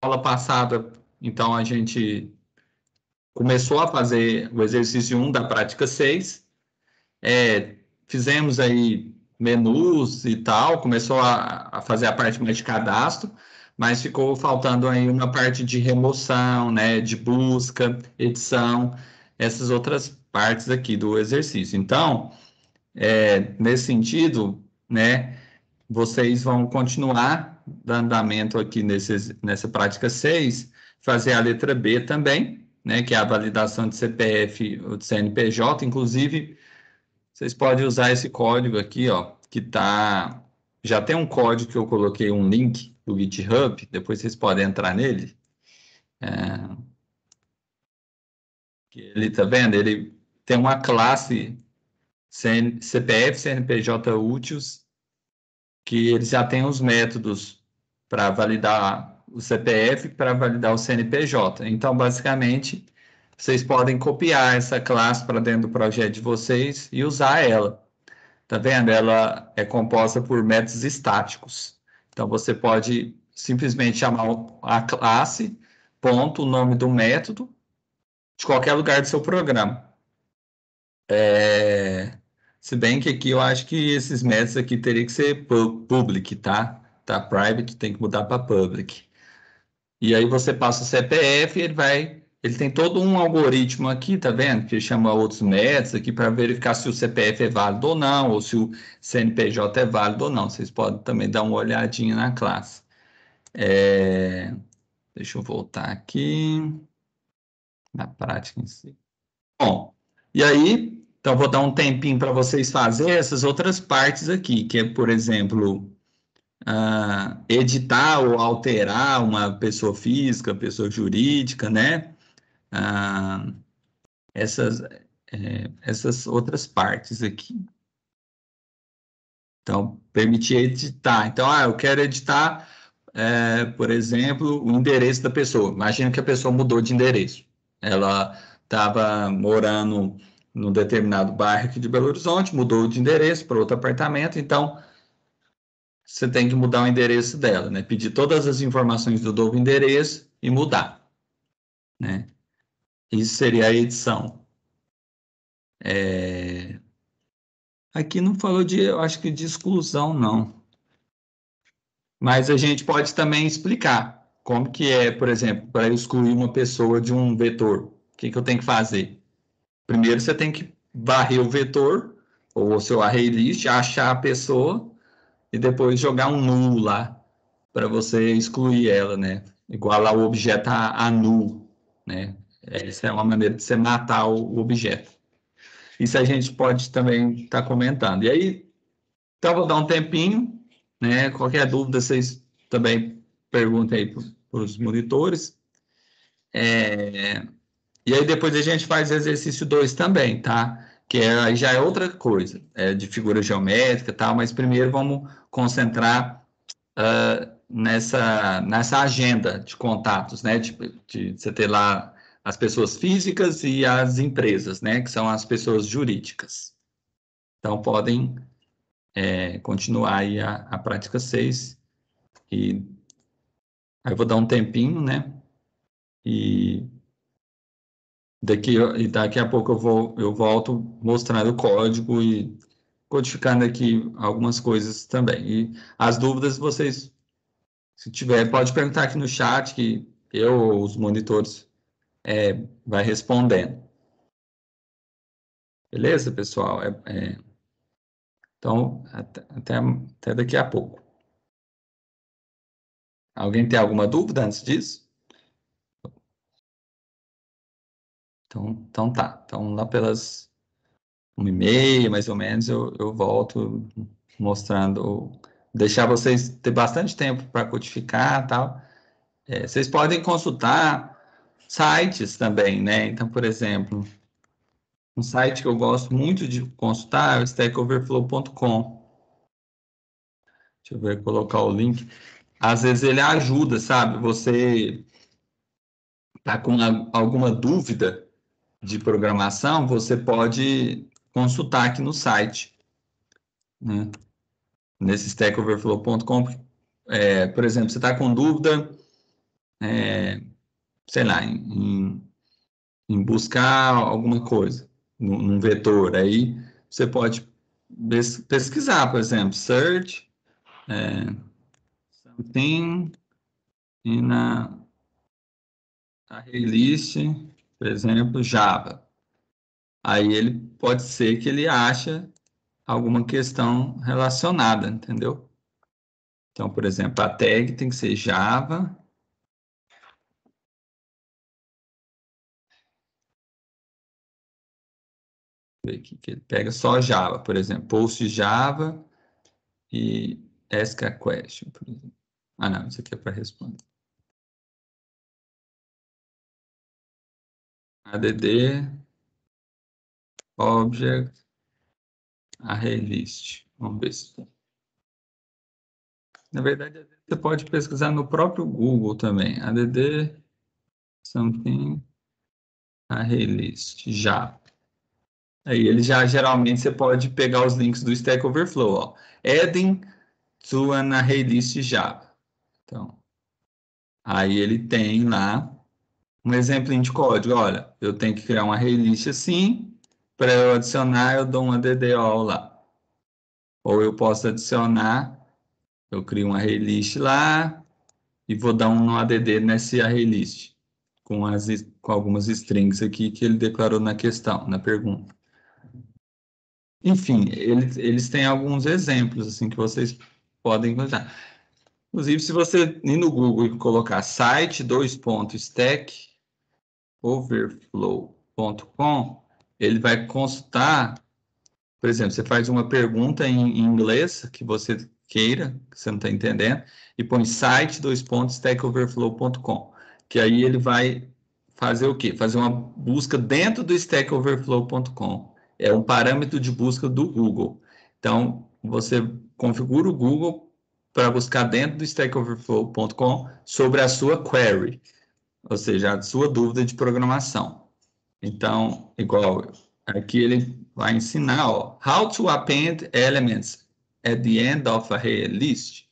aula passada, então, a gente começou a fazer o exercício 1 da prática 6. Fizemos aí menus e tal, começou a fazer a parte mais de cadastro, mas ficou faltando aí uma parte de remoção, né, de busca, edição, essas outras partes aqui do exercício. Então, nesse sentido, né, vocês vão continuar dando andamento aqui nessa prática 6, fazer a letra B também, né, que é a validação de CPF ou de CNPJ. Inclusive, vocês podem usar esse código aqui, ó, que tá. Já tem um código que eu coloquei um link do GitHub, depois vocês podem entrar nele. Que ele tá vendo? Ele tem uma classe CPF, CNPJ úteis, que eles já têm os métodos para validar o CPF, para validar o CNPJ. Então, basicamente, vocês podem copiar essa classe para dentro do projeto de vocês e usar ela. Tá vendo? Ela é composta por métodos estáticos. Então, você pode simplesmente chamar a classe, ponto, o nome do método, de qualquer lugar do seu programa. Se bem que aqui eu acho que esses métodos aqui teriam que ser public, tá? Tá private, tem que mudar para public. E aí você passa o CPF, ele tem todo um algoritmo aqui, tá vendo? Que chama outros métodos aqui para verificar se o CPF é válido ou não, ou se o CNPJ é válido ou não. Vocês podem também dar uma olhadinha na classe. Deixa eu voltar aqui na prática em si. Bom, e aí, então vou dar um tempinho para vocês fazerem essas outras partes aqui, que é, por exemplo, editar ou alterar uma pessoa física, pessoa jurídica, né? Ah, essas, essas outras partes aqui. Então, permitir editar. Então, eu quero editar, por exemplo, o endereço da pessoa. Imagina que a pessoa mudou de endereço. Ela estava morando num determinado bairro aqui de Belo Horizonte, mudou de endereço para outro apartamento, então você tem que mudar o endereço dela, né? Pedir todas as informações do novo endereço e mudar, né? Isso seria a edição. Aqui não falou de, eu acho que de exclusão, não. Mas a gente pode também explicar como que é, por exemplo, para eu excluir uma pessoa de um vetor. O que eu tenho que fazer? Primeiro você tem que varrer o vetor, ou o seu array list, achar a pessoa e depois jogar um null lá para você excluir ela, né? Igualar o objeto a null, né? Essa é uma maneira de você matar o objeto. Isso a gente pode também estar comentando. E aí, então, vou dar um tempinho, né? Qualquer dúvida, vocês também perguntem aí para os monitores. E aí, depois a gente faz exercício 2 também, tá? Que aí já é outra coisa, de figura geométrica e tal, mas primeiro vamos concentrar nessa agenda de contatos, né? De você ter lá as pessoas físicas e as empresas, né? Que são as pessoas jurídicas. Então, podem continuar aí a prática 6 e aí eu vou dar um tempinho, né? E daqui a pouco eu volto mostrando o código e codificando aqui algumas coisas também. E as dúvidas vocês, se tiver, pode perguntar aqui no chat que eu ou os monitores vai respondendo. Beleza, pessoal? Então, até daqui a pouco. Alguém tem alguma dúvida antes disso? Então tá. Então, lá pelas 1h30, mais ou menos, eu volto mostrando, deixar vocês ter bastante tempo para codificar e tal. Vocês podem consultar sites também, né? Então, por exemplo, um site que eu gosto muito de consultar é o stackoverflow.com. Deixa eu ver, colocar o link. Às vezes ele ajuda, sabe? Você tá com alguma dúvida de programação, você pode consultar aqui no site, né? Nesse stackoverflow.com, por exemplo, você está com dúvida sei lá, em buscar alguma coisa num vetor. Aí você pode pesquisar, por exemplo, search something in a array list, por exemplo, Java. Aí ele pode ser que ele acha alguma questão relacionada, entendeu? Então, por exemplo, a tag tem que ser Java. Ver aqui que ele pega só Java, por exemplo, post Java e ask a question, por exemplo. Ah, não, isso aqui é para responder. add object array list. Vamos ver se tem. Na verdade, você pode pesquisar no próprio Google também. add something array list Java. Aí ele já geralmente você pode pegar os links do Stack Overflow, ó. Adding to an array list Java. Então, aí ele tem lá um exemplinho de código. Olha, eu tenho que criar uma array list assim, para eu adicionar, eu dou um addall lá. Ou eu posso adicionar, eu crio uma array list lá e vou dar um add nesse array list, com algumas strings aqui que ele declarou na questão, na pergunta. Enfim, eles têm alguns exemplos assim que vocês podem encontrar. Inclusive, se você ir no Google e colocar site, stack overflow.com, ele vai consultar, por exemplo, você faz uma pergunta em inglês que você queira, que você não está entendendo, e põe site, stackoverflow.com, que aí ele vai fazer o quê? Fazer uma busca dentro do stackoverflow.com. É um parâmetro de busca do Google. Então, você configura o Google para buscar dentro do stackoverflow.com sobre a sua query, ou seja, a sua dúvida de programação. Então, igual aqui ele vai ensinar, ó, how to append elements at the end of a array list.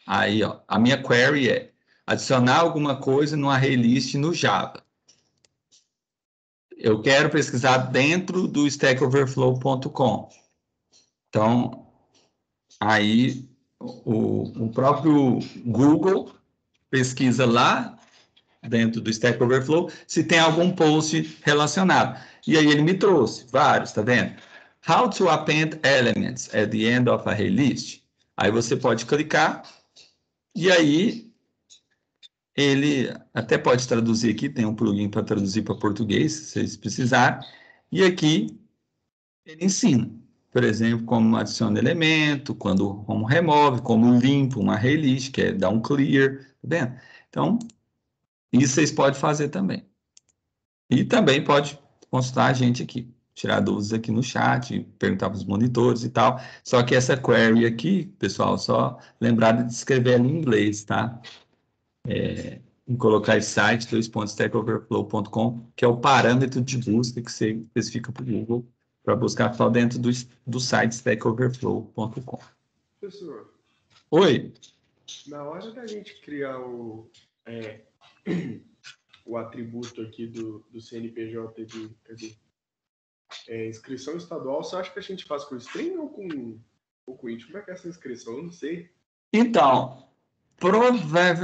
Aí, ó, a minha query é adicionar alguma coisa no array list no Java. Eu quero pesquisar dentro do stackoverflow.com. Então, aí o próprio Google pesquisa lá dentro do Stack Overflow se tem algum post relacionado. E aí ele me trouxe vários, tá vendo? How to append elements at the end of a array list. Aí você pode clicar e aí ele até pode traduzir aqui, tem um plugin para traduzir para português, se vocês precisarem. E aqui ele ensina, por exemplo, como adiciona elemento, como remove, como limpa uma array list, que é dar um clear, tá vendo? Então, isso vocês podem fazer também. E também pode consultar a gente aqui, tirar dúvidas aqui no chat, perguntar para os monitores e tal. Só que essa query aqui, pessoal, só lembrar de escrever ela em inglês, tá? Em colocar esse site, stackoverflow.com, que é o parâmetro de busca que você especifica para o Google, para buscar só dentro do site stackoverflow.com. Professor, Oi? na hora da gente criar o atributo aqui do CNPJ de inscrição estadual, você acha que a gente faz com string ou com int? Como é que é essa inscrição? Eu não sei. Então,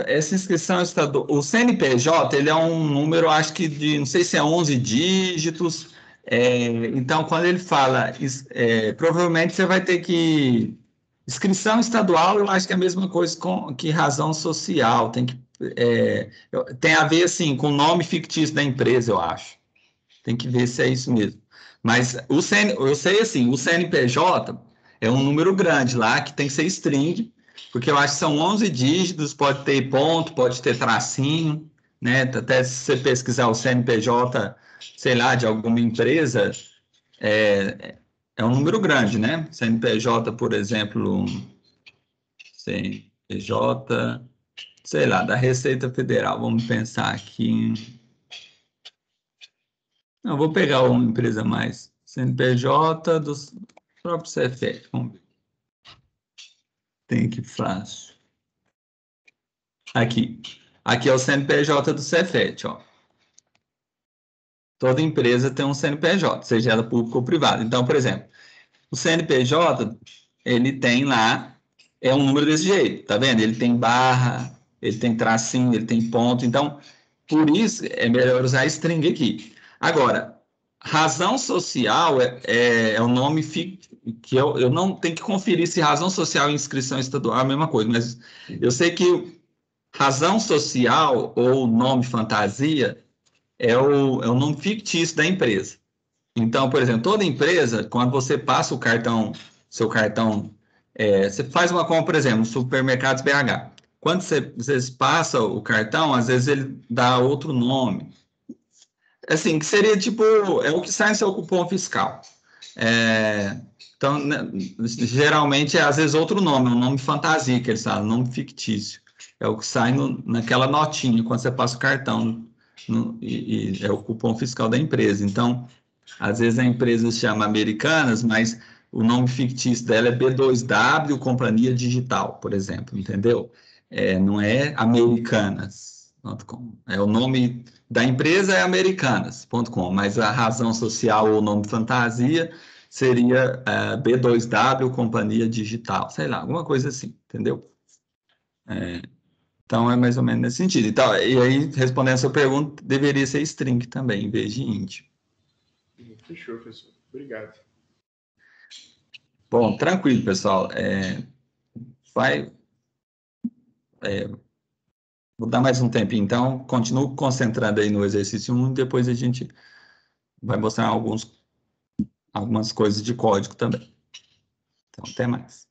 essa inscrição estadual, o CNPJ, ele é um número, acho que de, não sei se é 11 dígitos, então quando ele fala, provavelmente você vai ter que, inscrição estadual, eu acho que é a mesma coisa que razão social, tem a ver, assim, com o nome fictício da empresa, eu acho, tem que ver se é isso mesmo. Mas eu sei assim, o CNPJ é um número grande lá, que tem que ser string, porque eu acho que são 11 dígitos, pode ter ponto, pode ter tracinho, né? Até se você pesquisar o CNPJ, sei lá, de alguma empresa, é um número grande, né? CNPJ, por exemplo, CNPJ, sei lá, da Receita Federal, vamos pensar aqui. Não, vou pegar uma empresa mais. CNPJ dos próprios CFF. Vamos ver. Tem que fácil. Aqui. Aqui é o CNPJ do Cefet, ó. Toda empresa tem um CNPJ, seja ela pública ou privada. Então, por exemplo, o CNPJ, ele tem lá, é um número desse jeito, tá vendo? Ele tem barra, ele tem tracinho, ele tem ponto. Então, por isso, é melhor usar string aqui. Agora, razão social é o nome que eu não tenho que conferir se razão social e inscrição estadual é a mesma coisa, mas eu sei que razão social ou nome fantasia é o nome fictício da empresa. Então, por exemplo, toda empresa, quando você passa o cartão, seu cartão, você faz uma compra, por exemplo, no Supermercados BH. Quando você passa o cartão, às vezes ele dá outro nome. Assim, que seria tipo, é o que sai no seu cupom fiscal. É, então, né, geralmente é às vezes outro nome, é um nome fantasia que eles falam, um nome fictício. É o que sai naquela notinha quando você passa o cartão e é o cupom fiscal da empresa. Então, às vezes a empresa se chama Americanas, mas o nome fictício dela é B2W Companhia Digital, por exemplo, entendeu? Não é Americanas.com. O nome da empresa é Americanas.com, mas a razão social ou nome fantasia seria B2W Companhia Digital, sei lá, alguma coisa assim, entendeu? Então é mais ou menos nesse sentido. Então, e aí, respondendo a sua pergunta, deveria ser string também, em vez de int. Fechou, professor. Obrigado. Bom, tranquilo, pessoal. Vai, vou dar mais um tempinho, então, continuo concentrando aí no exercício 1 e depois a gente vai mostrar algumas coisas de código também. Então, até mais.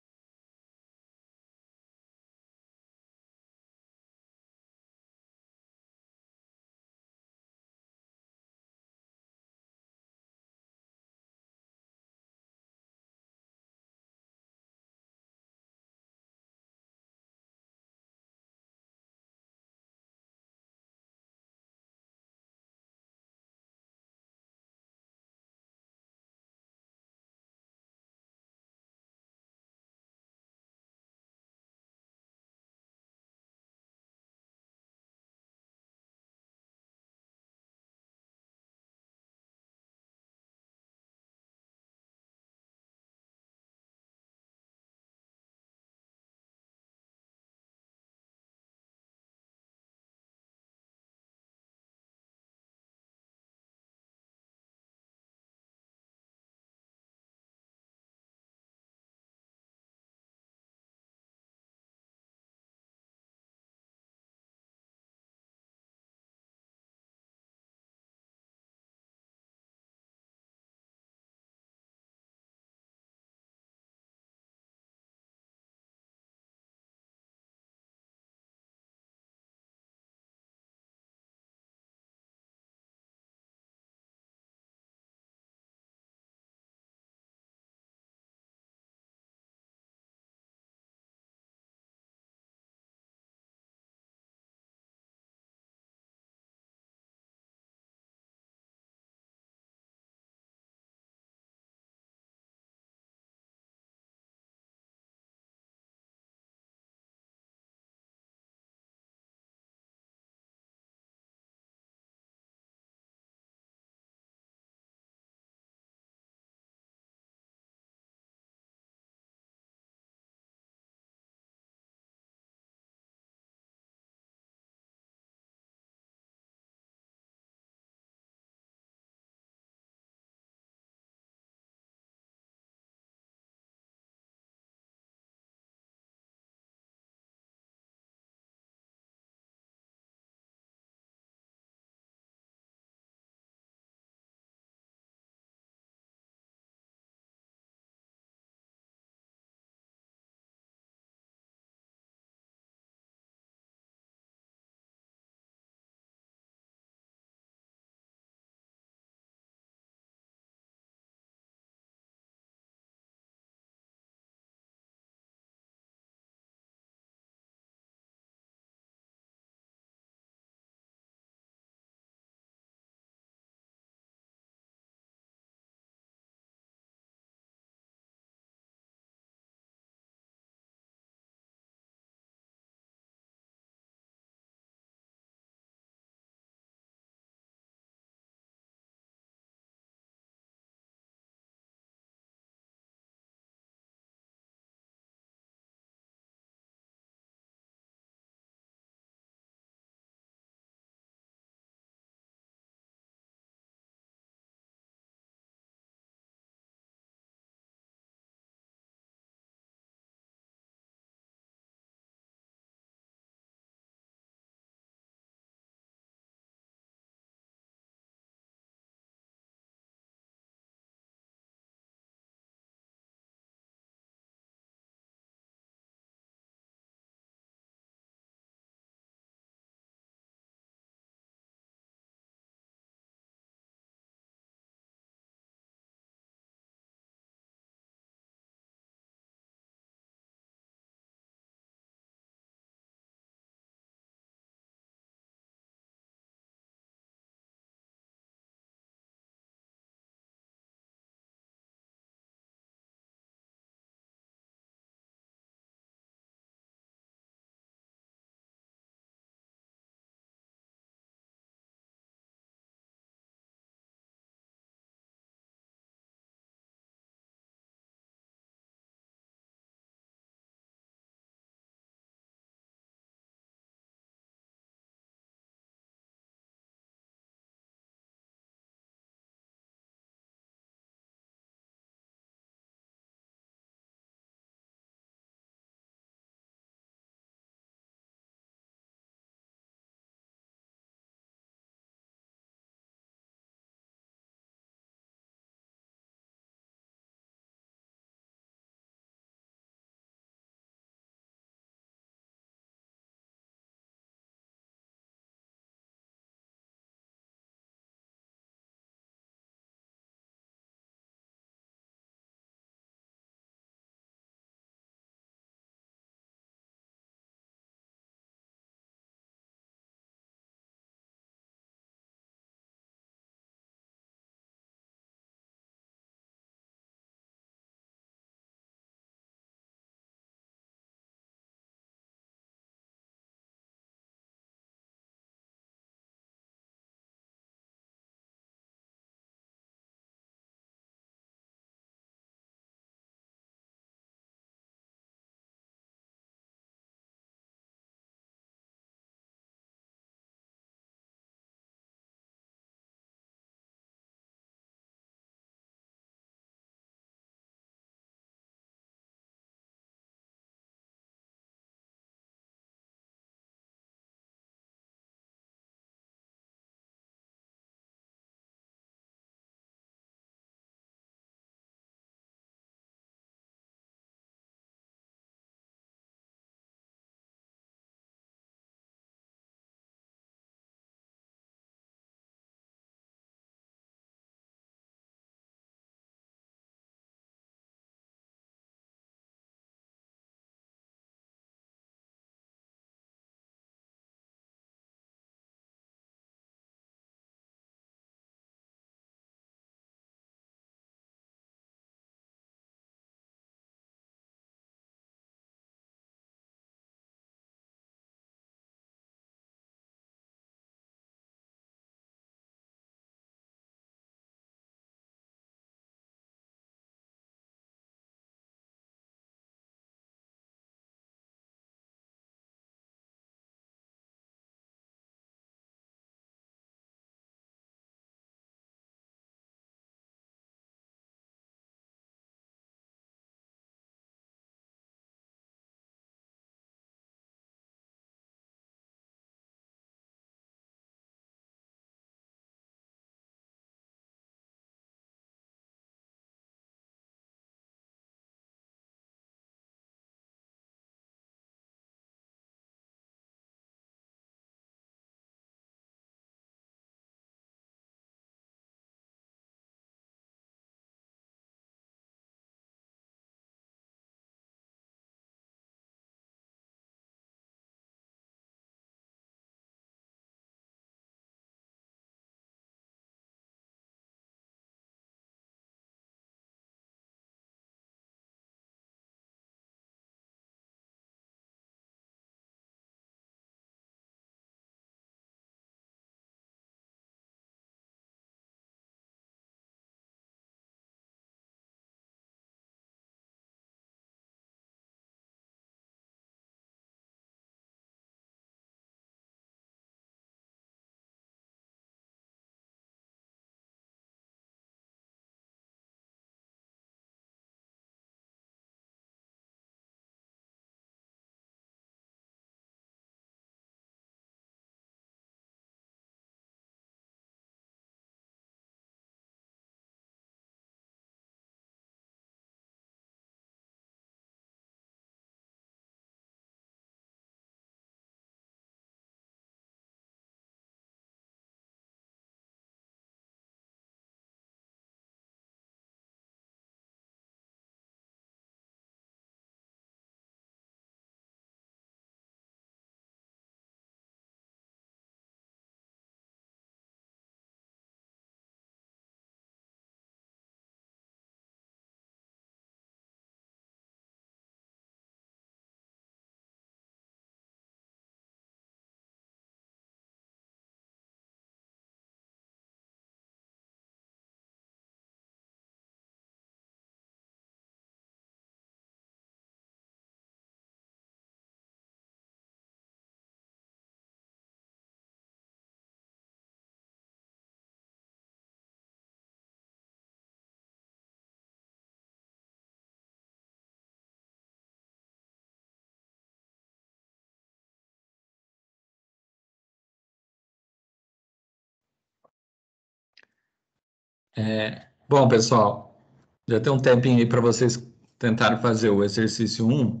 Bom, pessoal, já tem um tempinho aí para vocês tentarem fazer o exercício 1.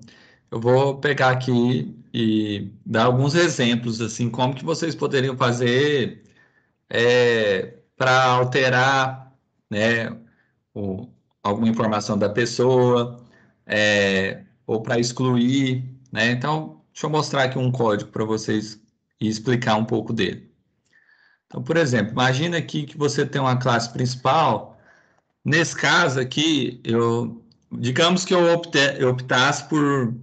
Eu vou pegar aqui e dar alguns exemplos, assim, como que vocês poderiam fazer para alterar, né, o- alguma informação da pessoa, ou para excluir, né? Então, deixa eu mostrar aqui um código para vocês e explicar um pouco dele. Então, por exemplo, imagina aqui que você tem uma classe principal. Nesse caso aqui, digamos que eu optasse por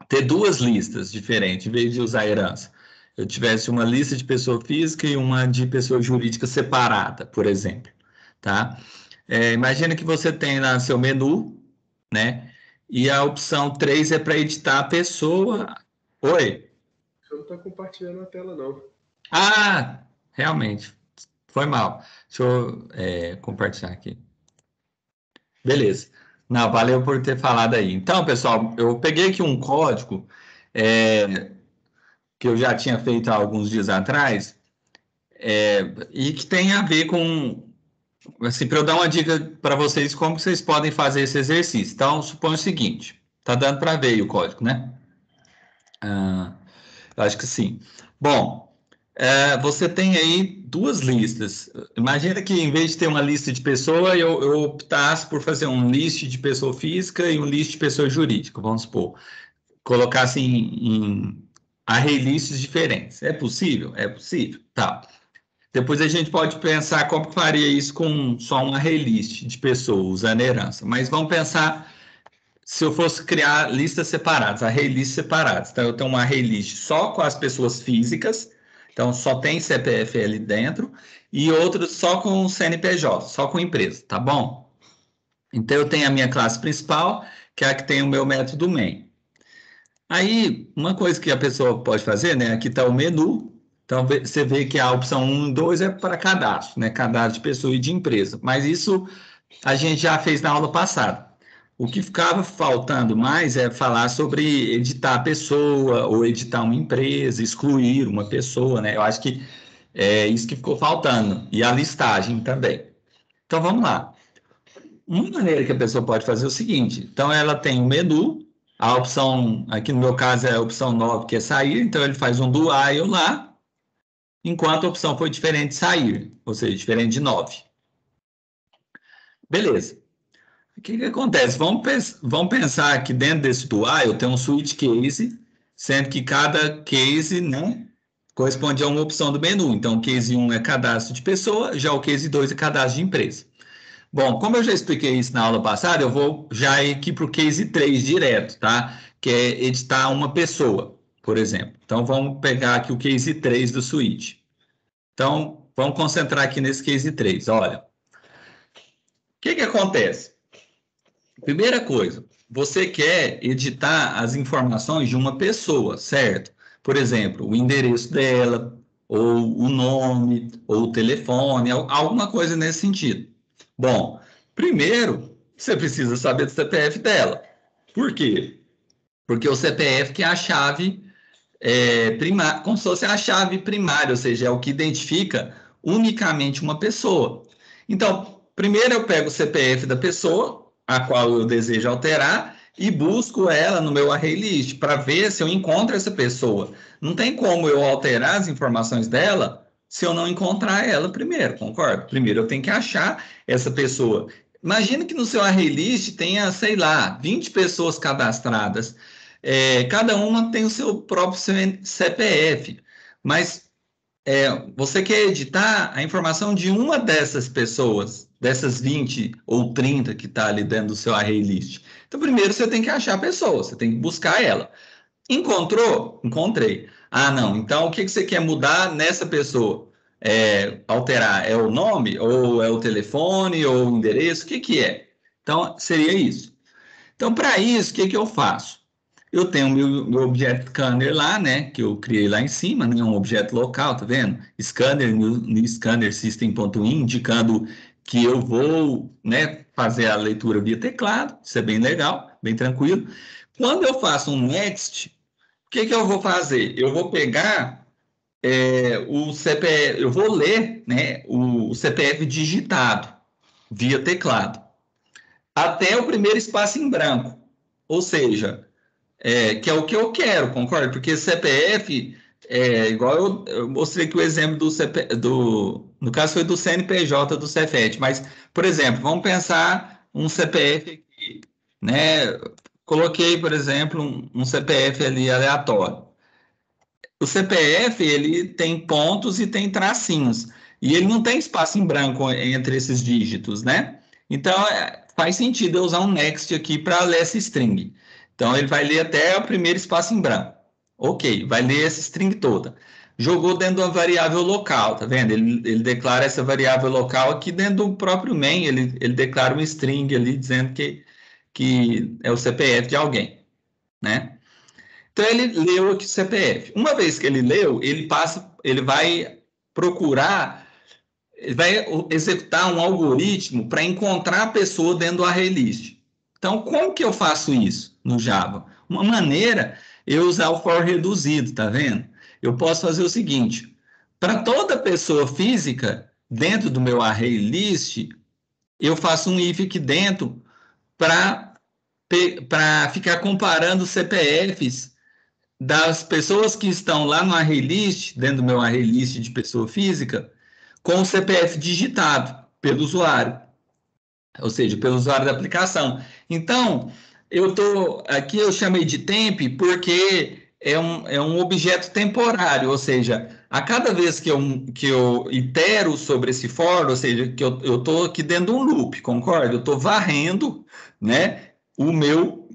ter duas listas diferentes, em vez de usar herança. Eu tivesse uma lista de pessoa física e uma de pessoa jurídica separada, por exemplo, tá? Imagina que você tem lá seu menu, né? E a opção 3 é para editar a pessoa. Oi? Você não está compartilhando a tela, não. Ah, realmente, foi mal. Deixa eu compartilhar aqui. Beleza. Não, valeu por ter falado aí. Então, pessoal, eu peguei aqui um código que eu já tinha feito há alguns dias atrás, e que tem a ver com, assim, para eu dar uma dica para vocês como vocês podem fazer esse exercício. Então, suponha o seguinte, tá dando para ver aí o código, né? Ah, eu acho que sim. Bom, você tem aí duas listas. Imagina que em vez de ter uma lista de pessoa, eu optasse por fazer um list de pessoa física e um list de pessoa jurídica, vamos supor. Colocasse em array lists diferentes. É possível? É possível. Tá. Depois a gente pode pensar como que faria isso com só um array list de pessoas usando herança. Mas vamos pensar se eu fosse criar listas separadas, array lists separadas. Então, eu tenho uma array list só com as pessoas físicas, então só tem CPF ali dentro, e outros só com CNPJ, só com empresa, tá bom? Então, eu tenho a minha classe principal, que é a que tem o meu método main. Aí, uma coisa que a pessoa pode fazer, né? Aqui está o menu. Então, você vê que a opção 1 e 2 é para cadastro, né? Cadastro de pessoa e de empresa. Mas isso a gente já fez na aula passada. O que ficava faltando mais é falar sobre editar a pessoa ou editar uma empresa, excluir uma pessoa, né? Eu acho que é isso que ficou faltando. E a listagem também. Então, vamos lá. Uma maneira que a pessoa pode fazer é o seguinte: então, ela tem o menu, a opção, aqui no meu caso é a opção 9, que é sair, então ele faz um do while lá, enquanto a opção foi diferente de sair, ou seja, diferente de 9. Beleza. O que acontece? Vamos pensar que dentro desse do while tem um switch case, sendo que cada case, né, corresponde a uma opção do menu. Então, o case 1 é cadastro de pessoa, já o case 2 é cadastro de empresa. Bom, como eu já expliquei isso na aula passada, eu vou já ir aqui para o case 3 direto, tá? Que é editar uma pessoa, por exemplo. Então, vamos pegar aqui o case 3 do switch. Então, vamos concentrar aqui nesse case 3. Olha, o que acontece? Primeira coisa, você quer editar as informações de uma pessoa, certo? Por exemplo, o endereço dela, ou o nome, ou o telefone, alguma coisa nesse sentido. Bom, primeiro, você precisa saber do CPF dela. Por quê? Porque o CPF que é a chave primária, como se fosse a chave primária, ou seja, é o que identifica unicamente uma pessoa. Então, primeiro eu pego o CPF da pessoa, a qual eu desejo alterar, e busco ela no meu array list para ver se eu encontro essa pessoa. Não tem como eu alterar as informações dela se eu não encontrar ela primeiro, concorda? Primeiro eu tenho que achar essa pessoa. Imagina que no seu array list tenha, sei lá, 20 pessoas cadastradas. Cada uma tem o seu próprio CPF, mas você quer editar a informação de uma dessas pessoas, dessas 20 ou 30 que está ali dentro do seu array list. Então, primeiro você tem que achar a pessoa, você tem que buscar ela. Encontrou? Encontrei. Ah, não. Então, o que você quer mudar nessa pessoa? Alterar? É o nome? Ou é o telefone? Ou o endereço? O que é? Então, seria isso. Então, para isso, o que eu faço? Eu tenho meu objeto scanner lá, né? Que eu criei lá em cima, né? Um objeto local, tá vendo? Scanner no scanner system.in, indicando que eu vou, né, fazer a leitura via teclado. Isso é bem legal, bem tranquilo. Quando eu faço um next, o que eu vou fazer? Eu vou pegar o CPF, eu vou ler, né, o CPF digitado. via teclado, até o primeiro espaço em branco. Ou seja, que é o que eu quero, concorda? Porque CPF, igual eu mostrei aqui o exemplo do CPF, no caso foi do CNPJ do Cefet, mas, por exemplo, vamos pensar um CPF aqui, né? Coloquei, por exemplo, um CPF ali aleatório. O CPF, ele tem pontos e tem tracinhos, e ele não tem espaço em branco entre esses dígitos, né? Então, faz sentido eu usar um next aqui para ler essa string. Então, ele vai ler até o primeiro espaço em branco. Ok, vai ler essa string toda. Jogou dentro de uma variável local, tá vendo? Ele declara essa variável local aqui dentro do próprio main, ele declara uma string ali dizendo que é o CPF de alguém, né? Então ele leu aqui o CPF. Uma vez que ele leu, ele vai procurar, ele vai executar um algoritmo para encontrar a pessoa dentro do array list. Então, como que eu faço isso no Java? Uma maneira é eu usar o for reduzido, tá vendo? Eu posso fazer o seguinte: para toda pessoa física dentro do meu array list, eu faço um if aqui dentro para ficar comparando CPFs das pessoas que estão lá no array list, dentro do meu array list de pessoa física, com o CPF digitado pelo usuário, ou seja, pelo usuário da aplicação. Então, aqui eu chamei de temp porque é um objeto temporário, ou seja, a cada vez que eu itero sobre esse for, ou seja, que eu estou aqui dentro de um loop, concorda? Eu estou varrendo, né, o meu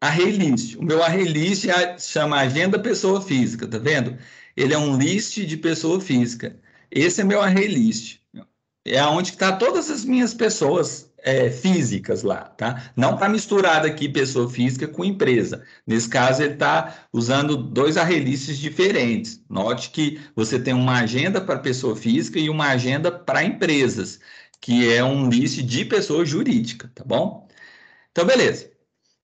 array list. O meu array list chama agenda pessoa física, tá vendo? Ele é um list de pessoa física. Esse é meu array list. É onde está todas as minhas pessoas físicas lá, tá? Não está misturado aqui pessoa física com empresa. Nesse caso, ele está usando dois array lists diferentes. Note que você tem uma agenda para pessoa física e uma agenda para empresas, que é um list de pessoa jurídica, tá bom? Então, beleza.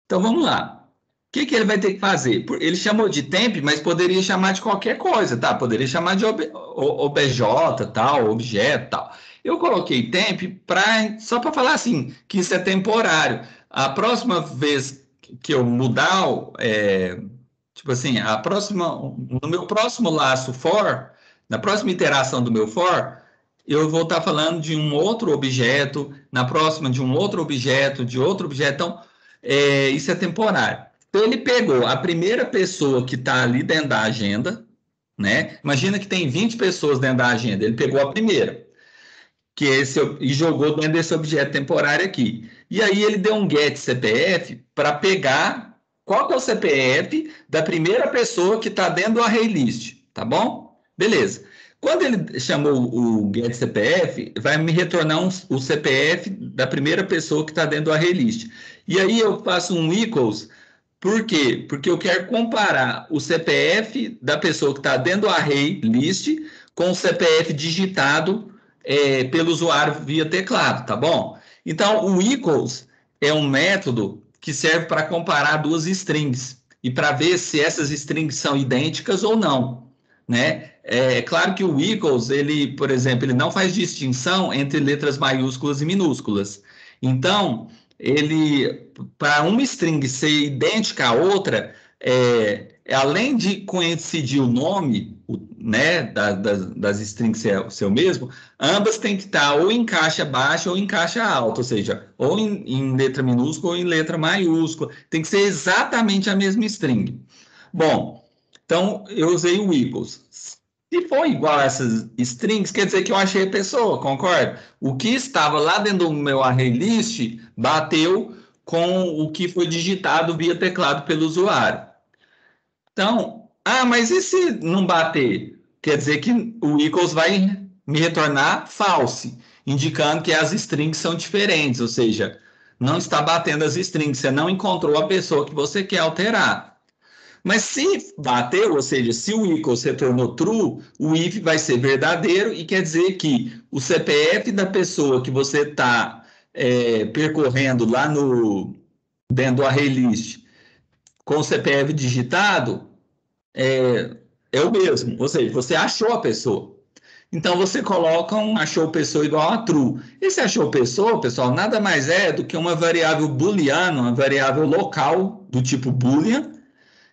Então vamos lá. O que ele vai ter que fazer? Ele chamou de temp, mas poderia chamar de qualquer coisa, tá? Poderia chamar de OBJ, tal, objeto, tal. Eu coloquei temp só para falar assim, que isso é temporário. A próxima vez que eu mudar, tipo assim, no meu próximo laço for, na próxima iteração do meu for, eu vou estar falando de um outro objeto, na próxima de um outro objeto, de outro objeto. Então, isso é temporário. Então, ele pegou a primeira pessoa que está ali dentro da agenda, né? Imagina que tem 20 pessoas dentro da agenda. Ele pegou a primeira, e jogou dentro desse objeto temporário aqui. E aí ele deu um get CPF para pegar qual que é o CPF da primeira pessoa que está dentro do array list, tá bom? Beleza. Quando ele chamou o get CPF, vai me retornar o CPF da primeira pessoa que está dentro do array list. E aí eu faço um equals, por quê? Porque eu quero comparar o CPF da pessoa que está dentro do array list com o CPF digitado pelo usuário via teclado, tá bom? Então, o equals é um método que serve para comparar duas strings e para ver se essas strings são idênticas ou não, né? É claro que o equals, ele, por exemplo, ele não faz distinção entre letras maiúsculas e minúsculas. Então, para uma string ser idêntica à outra, além de coincidir o nome, né, das strings ser o mesmo, ambas têm que estar ou em caixa baixa ou em caixa alta, ou seja, ou em letra minúscula ou em letra maiúscula. Tem que ser exatamente a mesma string. Bom, então eu usei o equals. Se for igual a essas strings, quer dizer que eu achei a pessoa, concorda? O que estava lá dentro do meu array list bateu com o que foi digitado via teclado pelo usuário. Então, mas e se não bater? Quer dizer que o equals vai me retornar false, indicando que as strings são diferentes, ou seja, não está batendo as strings, você não encontrou a pessoa que você quer alterar. Mas se bateu, ou seja, se o equals retornou true, o if vai ser verdadeiro e quer dizer que o CPF da pessoa que você está percorrendo lá dentro do array list com o CPF digitado é o mesmo, ou seja, você achou a pessoa. Então, você coloca um achou pessoa igual a true. Esse achou pessoa, pessoal, nada mais é do que uma variável booleana, uma variável local do tipo boolean,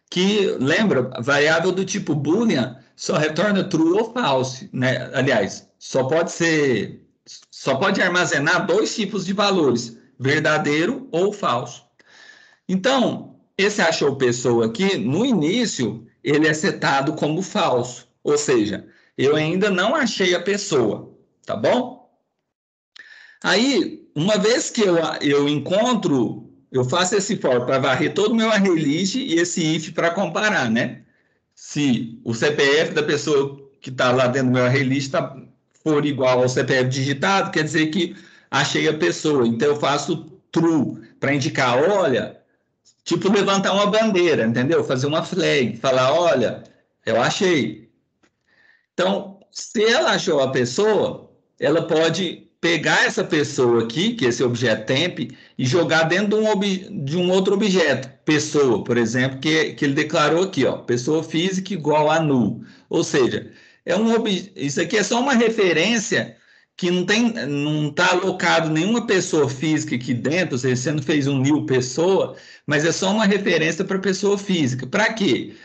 que, lembra, variável do tipo boolean só retorna true ou false, né? Aliás, só pode armazenar dois tipos de valores, verdadeiro ou falso. Então, esse achou pessoa aqui, no início, ele é setado como falso, ou seja, eu ainda não achei a pessoa, tá bom? Aí, uma vez que eu encontro, eu faço esse for para varrer todo o meu array list e esse if para comparar, né? Se o CPF da pessoa que está lá dentro do meu array list for igual ao CPF digitado, quer dizer que achei a pessoa. Então, eu faço true para indicar, olha, tipo levantar uma bandeira, entendeu? Fazer uma flag, falar, olha, eu achei. Então, se ela achou a pessoa, ela pode pegar essa pessoa aqui, que é esse objeto temp, e jogar dentro de um outro objeto, pessoa, por exemplo, que ele declarou aqui, ó, pessoa física igual a null. Ou seja, isso aqui é só uma referência que não está alocado nenhuma pessoa física aqui dentro, ou seja, você não fez um new pessoa, mas é só uma referência para pessoa física. Para quê?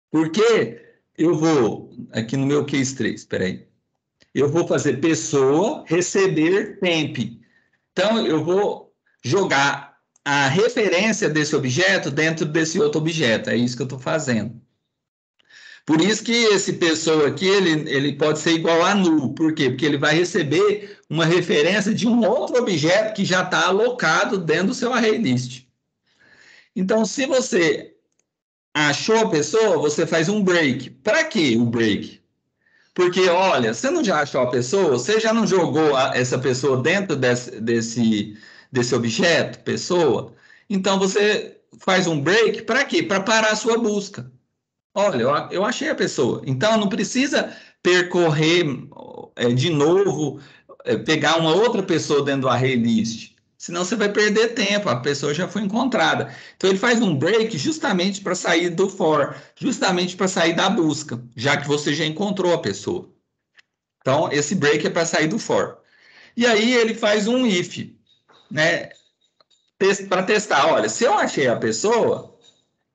Porque eu vou, aqui no meu case 3, espera aí, eu vou fazer pessoa receber temp. Então, eu vou jogar a referência desse objeto dentro desse outro objeto. É isso que eu estou fazendo. Por isso que esse pessoa aqui, ele pode ser igual a null. Por quê? Porque ele vai receber uma referência de um outro objeto que já está alocado dentro do seu array list. Então, se você achou a pessoa, você faz um break. Para que o break? Porque, olha, você não já achou a pessoa, você já não jogou essa pessoa dentro desse objeto, pessoa, então você faz um break para quê? Para parar a sua busca. Olha, eu achei a pessoa. Então, não precisa percorrer de novo, pegar uma outra pessoa dentro do array list. Senão você vai perder tempo, a pessoa já foi encontrada. Então, ele faz um break justamente para sair do for, justamente para sair da busca, já que você já encontrou a pessoa. Então, esse break é para sair do for. E aí, ele faz um if, né? Para testar. Olha, se eu achei a pessoa,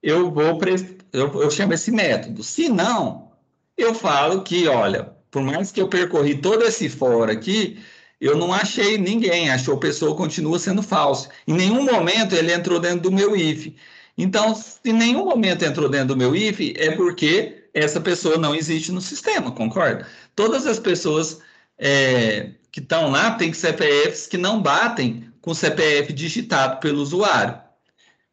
eu chamo esse método. Se não, eu falo que, olha, por mais que eu percorri todo esse for aqui, eu não achei ninguém, achou pessoa continua sendo falso. Em nenhum momento ele entrou dentro do meu if. Então, se em nenhum momento entrou dentro do meu if, é porque essa pessoa não existe no sistema, concorda? Todas as pessoas que estão lá têm CPFs que não batem com o CPF digitado pelo usuário.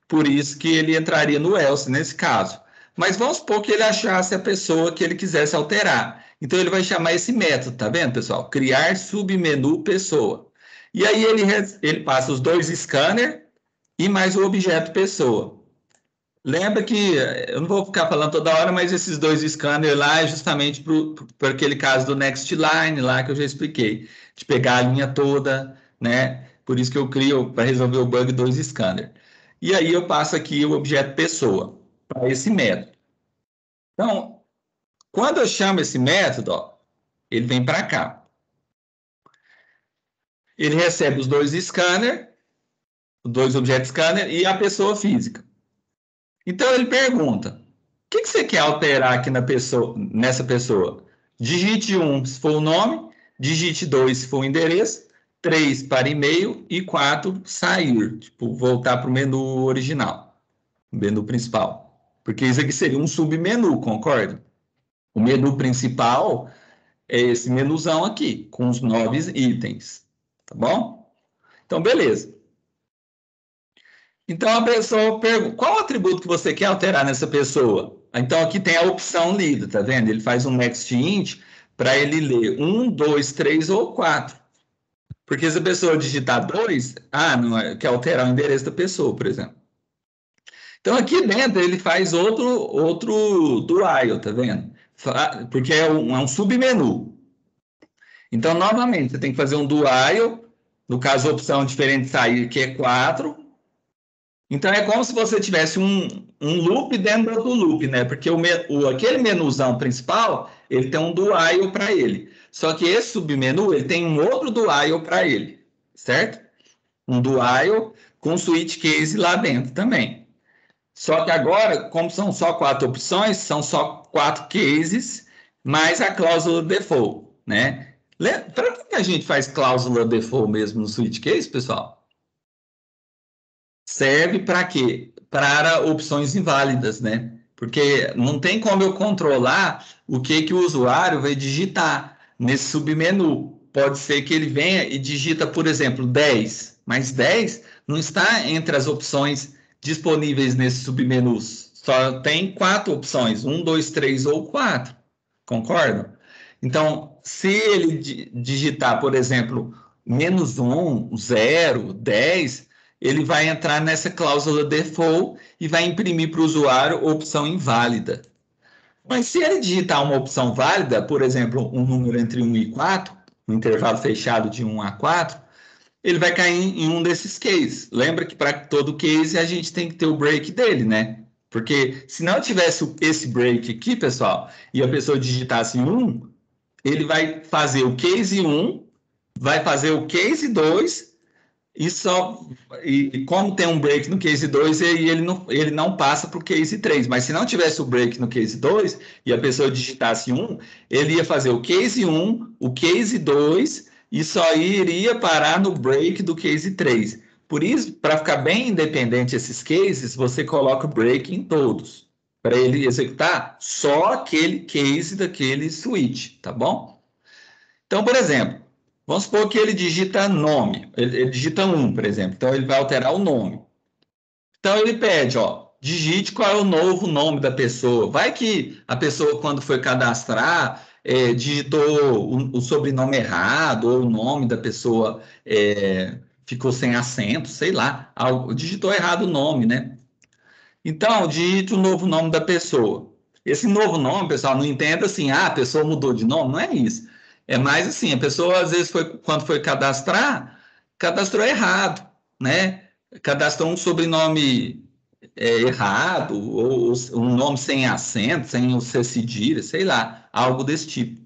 Por isso que ele entraria no else nesse caso. Mas vamos supor que ele achasse a pessoa que ele quisesse alterar. Então ele vai chamar esse método, tá vendo, pessoal? Criar submenu pessoa. E aí ele passa os dois scanner e mais o objeto pessoa. Lembra que eu não vou ficar falando toda hora, mas esses dois scanners lá é justamente para aquele caso do next line lá que eu já expliquei, de pegar a linha toda, né? Por isso que eu crio para resolver o bug dois scanners. E aí eu passo aqui o objeto pessoa para esse método. Então, quando eu chamo esse método, ó, ele vem para cá. Ele recebe os dois scanners, os dois objetos scanner e a pessoa física. Então ele pergunta: o que você quer alterar aqui nessa pessoa? Digite 1 se for o nome, digite 2 se for o endereço, 3 para e-mail e 4 sair, tipo, voltar para o menu original, o menu principal. Porque isso aqui seria um submenu, concorda? O menu principal é esse menuzão aqui, com os 9 itens, tá bom? Então, beleza. Então a pessoa pergunta, qual atributo que você quer alterar nessa pessoa? Então aqui tem a opção lida, tá vendo? Ele faz um next int para ele ler 1, 2, 3 ou 4. Porque se a pessoa digitar 2, não quer alterar o endereço da pessoa, por exemplo. Então aqui dentro ele faz outro do while, tá vendo? Porque é um submenu. Então, novamente, você tem que fazer um do while, no caso, a opção diferente sair, que é 4, Então, é como se você tivesse um loop dentro do loop, né? Porque aquele menuzão principal, ele tem um do while para ele. Só que esse submenu, ele tem um outro do while para ele, certo? Um do while com switch case lá dentro também. Só que agora, como são só 4 opções, são só 4 cases, mais a cláusula default, né? Para que a gente faz cláusula default mesmo no switch case, pessoal? Serve para quê? Para opções inválidas, né? Porque não tem como eu controlar o que o usuário vai digitar nesse submenu. Pode ser que ele venha e digita, por exemplo, 10, mas 10 não está entre as opções disponíveis nesses submenus. Só tem 4 opções, 1, 2, 3 ou 4. Concordam? Então, se ele digitar, por exemplo, -1, 0, 10, ele vai entrar nessa cláusula default e vai imprimir para o usuário opção inválida. Mas se ele digitar uma opção válida, por exemplo, um número entre 1 e 4, um intervalo fechado de 1 a 4, ele vai cair em um desses cases. Lembra que para todo case a gente tem que ter o break dele, né? Porque se não tivesse esse break aqui, pessoal, e a pessoa digitasse 1, ele vai fazer o case 1, vai fazer o case 2 e como tem um break no case 2, ele não passa para o case 3. Mas se não tivesse o break no case 2 e a pessoa digitasse 1, ele ia fazer o case 1, o case 2 e só iria parar no break do case 3. Por isso, para ficar bem independente esses cases, você coloca o break em todos, para ele executar só aquele case daquele switch, tá bom? Então, por exemplo, vamos supor que ele digita nome, ele digita 1, por exemplo, então ele vai alterar o nome. Então ele pede, ó, digite qual é o novo nome da pessoa. Vai que a pessoa, quando foi cadastrar, digitou o sobrenome errado, ou o nome da pessoa ficou sem acento, sei lá, digitou errado o nome, né? Então, digite o novo nome da pessoa. Esse novo nome, pessoal, não entenda assim, a pessoa mudou de nome, não é isso. É mais assim, a pessoa, às vezes, quando foi cadastrar, cadastrou errado, né? Cadastrou um sobrenome errado, ou um nome sem acento, sem o C cedilha, sei lá, algo desse tipo.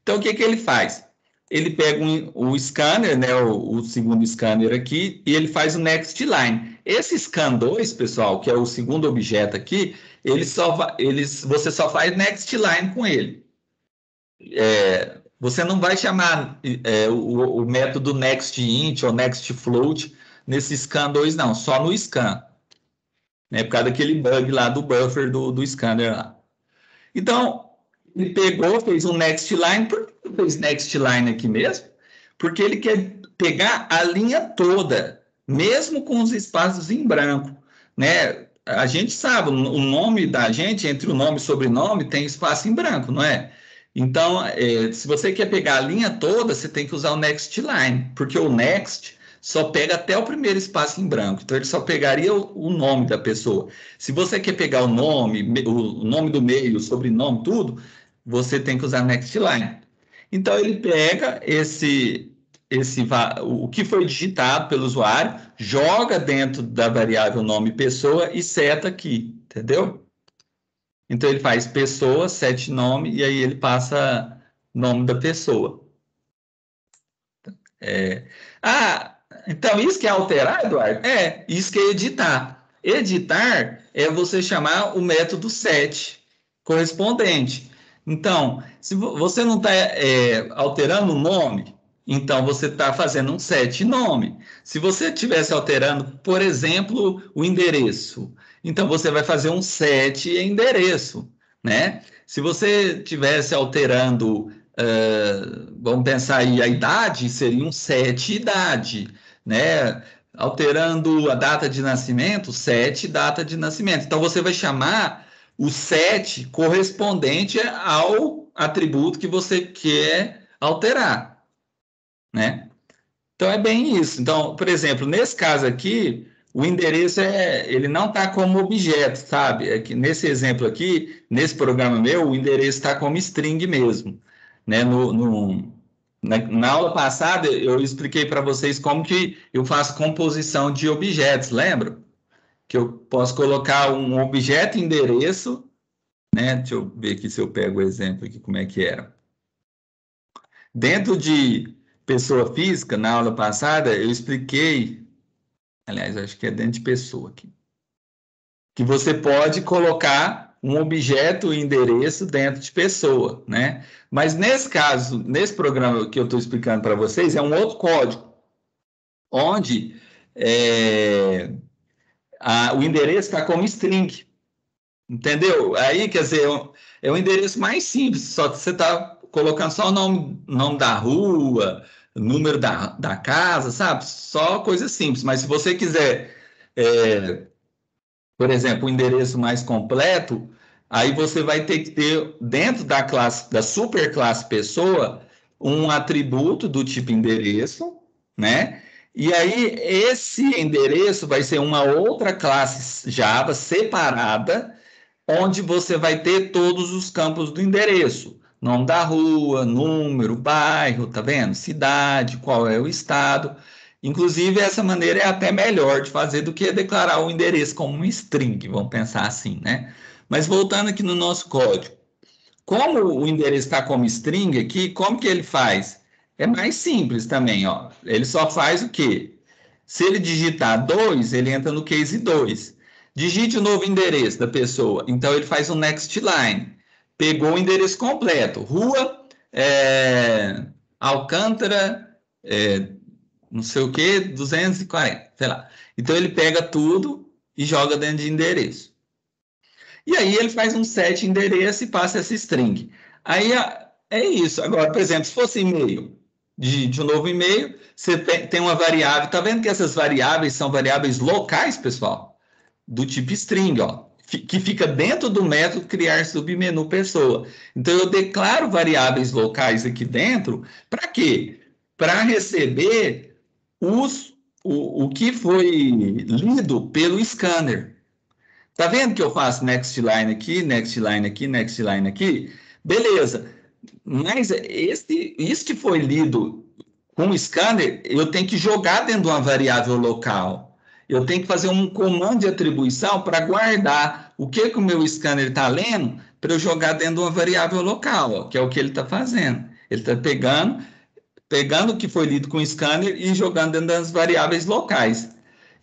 Então, o que ele faz? Ele pega o scanner, né, o segundo scanner aqui, e ele faz o next line. Esse scan 2, pessoal, que é o segundo objeto aqui, você só faz next line com ele. Você não vai chamar o método next int ou next float nesse scan 2, não, só no scan. Né, por causa daquele bug lá do buffer do scanner lá. Então, ele pegou, fez um next line. Por que ele fez next line aqui mesmo? Porque ele quer pegar a linha toda, mesmo com os espaços em branco, né? A gente sabe, o nome da gente, entre o nome e o sobrenome, tem espaço em branco, não é? Então, se você quer pegar a linha toda, você tem que usar o next line, porque o next só pega até o primeiro espaço em branco. Então, ele só pegaria o nome da pessoa. Se você quer pegar o nome do meio, o sobrenome, tudo, você tem que usar next line. Então, ele pega o que foi digitado pelo usuário, joga dentro da variável nome pessoa e seta aqui, entendeu? Então, ele faz pessoa, set nome, e aí ele passa nome da pessoa. Ah, então isso que é alterar, Eduardo? Isso que é editar. Editar é você chamar o método set correspondente. Então, se você não está alterando o nome, então você está fazendo um set nome. Se você estivesse alterando, por exemplo, o endereço, então você vai fazer um set endereço, né? Se você estivesse alterando vamos pensar aí, a idade seria um set idade, né? Alterando a data de nascimento, set data de nascimento. Então você vai chamar o set correspondente ao atributo que você quer alterar, né? Então é bem isso. Então, por exemplo, nesse caso aqui, o endereço ele não está como objeto, sabe? É que nesse exemplo aqui, nesse programa meu, o endereço está como string mesmo, né? Na aula passada eu expliquei para vocês como que eu faço composição de objetos, lembra? que eu posso colocar um objeto endereço, né? Deixa eu ver aqui se eu pego o exemplo aqui, como é que era. Dentro de pessoa física, na aula passada, eu expliquei, aliás, acho que é dentro de pessoa aqui, que você pode colocar um objeto e endereço dentro de pessoa, né? Mas nesse caso, nesse programa que eu estou explicando para vocês, é um outro código, onde o endereço está como string, entendeu? Aí, quer dizer, é um endereço mais simples, só que você está colocando só o nome da rua, número da casa, sabe? Só coisa simples. Mas se você quiser, por exemplo, o endereço mais completo, aí você vai ter que ter, dentro da classe, da superclasse pessoa, um atributo do tipo endereço, né? E aí, esse endereço vai ser uma outra classe Java separada, onde você vai ter todos os campos do endereço. Nome da rua, número, bairro, tá vendo? Cidade, qual é o estado. Inclusive, essa maneira é até melhor de fazer do que declarar o endereço como um string, vamos pensar assim, né? Mas voltando aqui no nosso código. Como o endereço está como string aqui, como que ele faz? É mais simples também, ó. Ele só faz o quê? Se ele digitar 2, ele entra no case 2. Digite o novo endereço da pessoa. Então, ele faz um next line. Pegou o endereço completo. Rua, Alcântara, não sei o que, 240, sei lá. Então, ele pega tudo e joga dentro de endereço. E aí, ele faz um set endereço e passa essa string. Aí, é isso. Agora, por exemplo, se fosse e-mail, de um novo e-mail, você tem uma variável. Tá vendo que essas variáveis são variáveis locais, pessoal? Do tipo string, ó, que fica dentro do método criar submenu pessoa. Então, eu declaro variáveis locais aqui dentro, para quê? Para receber o que foi lido pelo scanner. Tá vendo que eu faço next line aqui, next line aqui, next line aqui? Beleza. Mas isso que foi lido com o scanner, eu tenho que jogar dentro de uma variável local. Eu tenho que fazer um comando de atribuição para guardar o que o meu scanner está lendo para eu jogar dentro de uma variável local, ó, que é o que ele está fazendo. Ele está pegando o que foi lido com o scanner e jogando dentro das variáveis locais.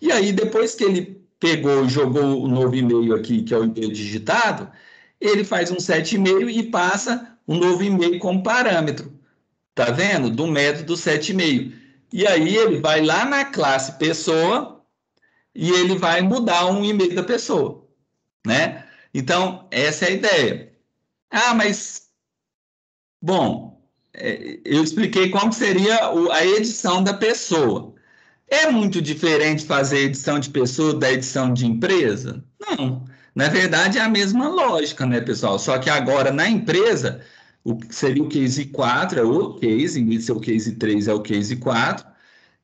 E aí, depois que ele pegou e jogou o novo e-mail aqui, que é o e-mail digitado, ele faz um set e-mail e passa um novo e-mail como parâmetro. Tá vendo? Do método 7,5. E aí ele vai lá na classe pessoa e ele vai mudar um e-mail da pessoa, né? Então, essa é a ideia. Ah, mas, bom, eu expliquei como seria a edição da pessoa. É muito diferente fazer edição de pessoa da edição de empresa? Não. Na verdade, é a mesma lógica, né, pessoal? Só que agora, na empresa, o que seria o case 4 é o case, em vez de ser o case 3 é o case 4. O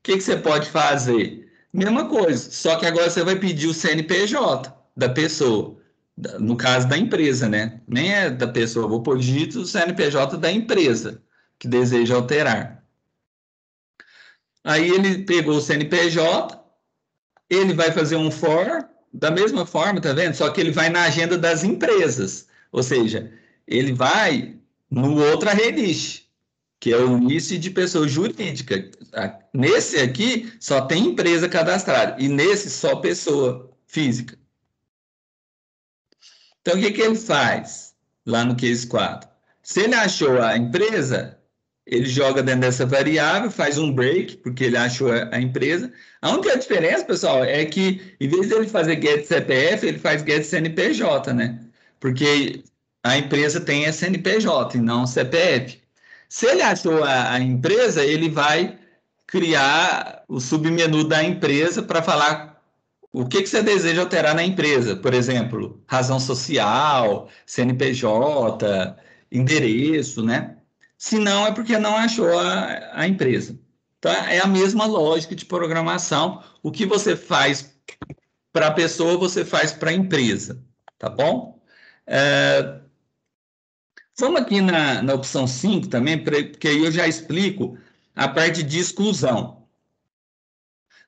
que você pode fazer? Mesma coisa, só que agora você vai pedir o CNPJ da pessoa, no caso da empresa, né? Nem é da pessoa, vou pôr dígito o CNPJ da empresa que deseja alterar. Aí ele pegou o CNPJ, ele vai fazer um for da mesma forma, tá vendo? Só que ele vai na agenda das empresas, ou seja, ele vai no outra release, que é o list de pessoa jurídica. Nesse aqui só tem empresa cadastrada e nesse só pessoa física. Então o que ele faz lá no case 4? Se ele achou a empresa, ele joga dentro dessa variável, faz um break, porque ele achou a empresa. A única diferença, pessoal, é que em vez de ele fazer get CPF, ele faz get CNPJ, né? Porque a empresa tem CNPJ e não CPF. Se ele achou a empresa, ele vai criar o submenu da empresa para falar o que você deseja alterar na empresa. Por exemplo, razão social, CNPJ, endereço, né? Se não, é porque não achou a empresa. Então, é a mesma lógica de programação. O que você faz para a pessoa, você faz para a empresa, tá bom? Vamos aqui na opção 5 também, porque aí eu já explico a parte de exclusão,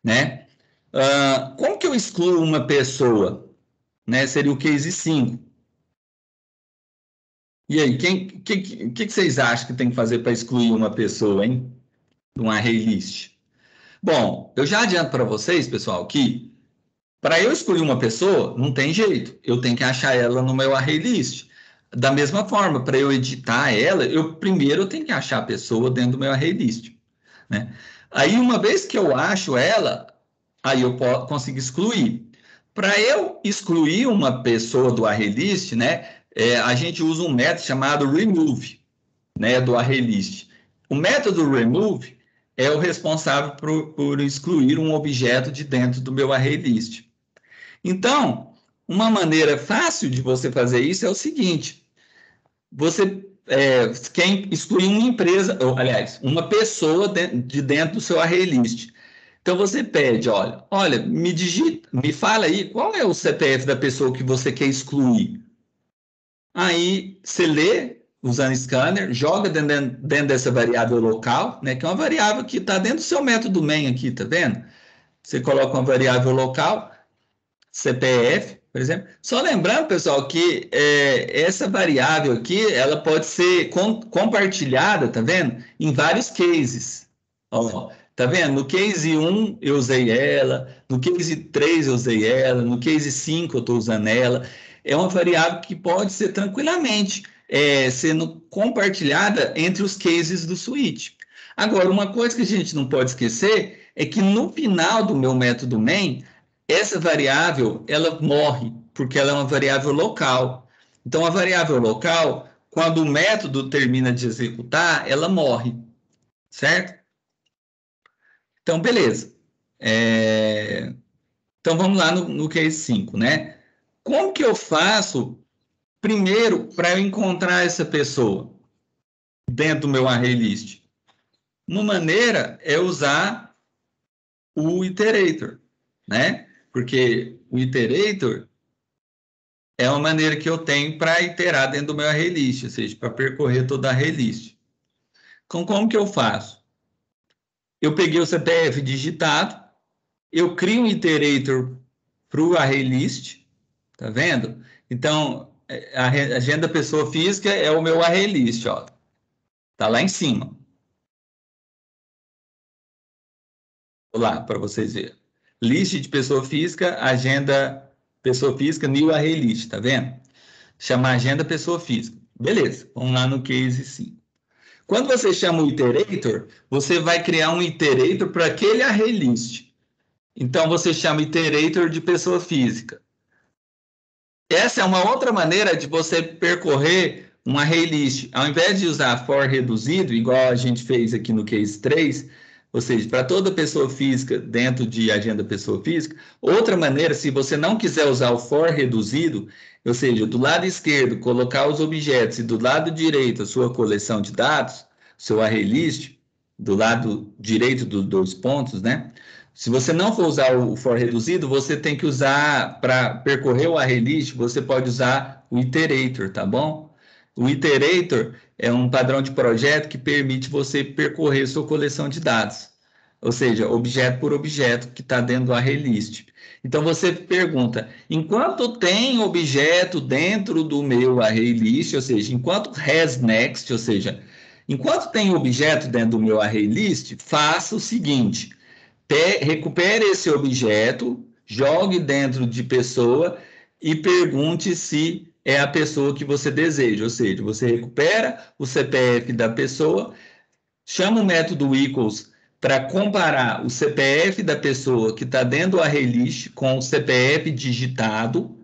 né? Como que eu excluo uma pessoa? Né? Seria o case 5. E aí, que vocês acham que tem que fazer para excluir uma pessoa, hein? De um array list? Bom, eu já adianto para vocês, pessoal, que para eu excluir uma pessoa, não tem jeito. Eu tenho que achar ela no meu array list. Da mesma forma, para eu editar ela, primeiro eu tenho que achar a pessoa dentro do meu array list. Né? Aí, uma vez que eu acho ela, aí eu consigo excluir. Para eu excluir uma pessoa do array list, né, a gente usa um método chamado remove, né, do array list. O método remove é o responsável por excluir um objeto de dentro do meu array list. Então, uma maneira fácil de você fazer isso é o seguinte: você quer excluir uma empresa, ou, aliás, uma pessoa de dentro do seu array list. Então você pede, olha, me fala aí qual é o CPF da pessoa que você quer excluir. Aí você lê usando scanner, joga dentro dessa variável local, né, que é uma variável que está dentro do seu método main aqui, tá vendo? Você coloca uma variável local, CPF, por exemplo. Só lembrando, pessoal, que essa variável aqui, ela pode ser compartilhada, tá vendo? Em vários cases. Ó, tá vendo? No case 1 eu usei ela, no case 3 eu usei ela, no case 5 eu estou usando ela. É uma variável que pode ser tranquilamente sendo compartilhada entre os cases do switch. Agora, uma coisa que a gente não pode esquecer é que no final do meu método main, essa variável, ela morre, porque ela é uma variável local. Então, a variável local, quando o método termina de executar, ela morre, certo? Então, beleza. Então, vamos lá no case 5, né? Como que eu faço, primeiro, para eu encontrar essa pessoa dentro do meu array list? Uma maneira é usar o iterator, né? Porque o iterator é uma maneira que eu tenho para iterar dentro do meu array list, ou seja, para percorrer toda a array list. Então, como que eu faço? Eu peguei o CPF digitado, eu crio um iterator para o array list, tá vendo? Então, a agenda pessoa física é o meu array list, ó. Tá lá em cima. Vou lá para vocês verem. List de pessoa física, agenda pessoa física, new array list, tá vendo? Chama agenda pessoa física. Beleza, vamos lá no case 5. Quando você chama o iterator, você vai criar um iterator para aquele array list. Então, você chama iterator de pessoa física. Essa é uma outra maneira de você percorrer um array list. Ao invés de usar for reduzido, igual a gente fez aqui no case 3, ou seja, para toda pessoa física dentro de agenda pessoa física, outra maneira, se você não quiser usar o for reduzido, ou seja, do lado esquerdo colocar os objetos e do lado direito a sua coleção de dados, seu array list, do lado direito dos dois pontos, né? Se você não for usar o for reduzido, você tem que usar, para percorrer o array list, você pode usar o iterator, tá bom? O iterator é um padrão de projeto que permite você percorrer sua coleção de dados, ou seja, objeto por objeto que está dentro do array list. Então, você pergunta, enquanto tem objeto dentro do meu array list, ou seja, enquanto has next, ou seja, enquanto tem objeto dentro do meu array list, faça o seguinte: recupere esse objeto, jogue dentro de pessoa e pergunte se é a pessoa que você deseja. Ou seja, você recupera o CPF da pessoa, chama o método equals para comparar o CPF da pessoa que está dentro do array list com o CPF digitado.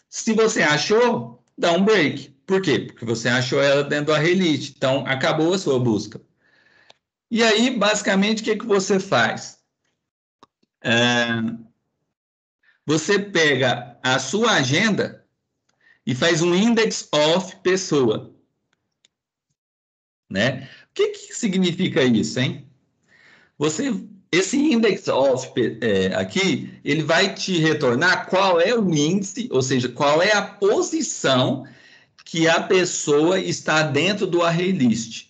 Se você achou, dá um break. Por quê? Porque você achou ela dentro do array list. Então, acabou a sua busca. E aí, basicamente, o que você faz? Você pega a sua agenda e faz um index of pessoa, né? O que significa isso, hein? Esse index of aqui, ele vai te retornar qual é o índice, ou seja, qual é a posição que a pessoa está dentro do array list.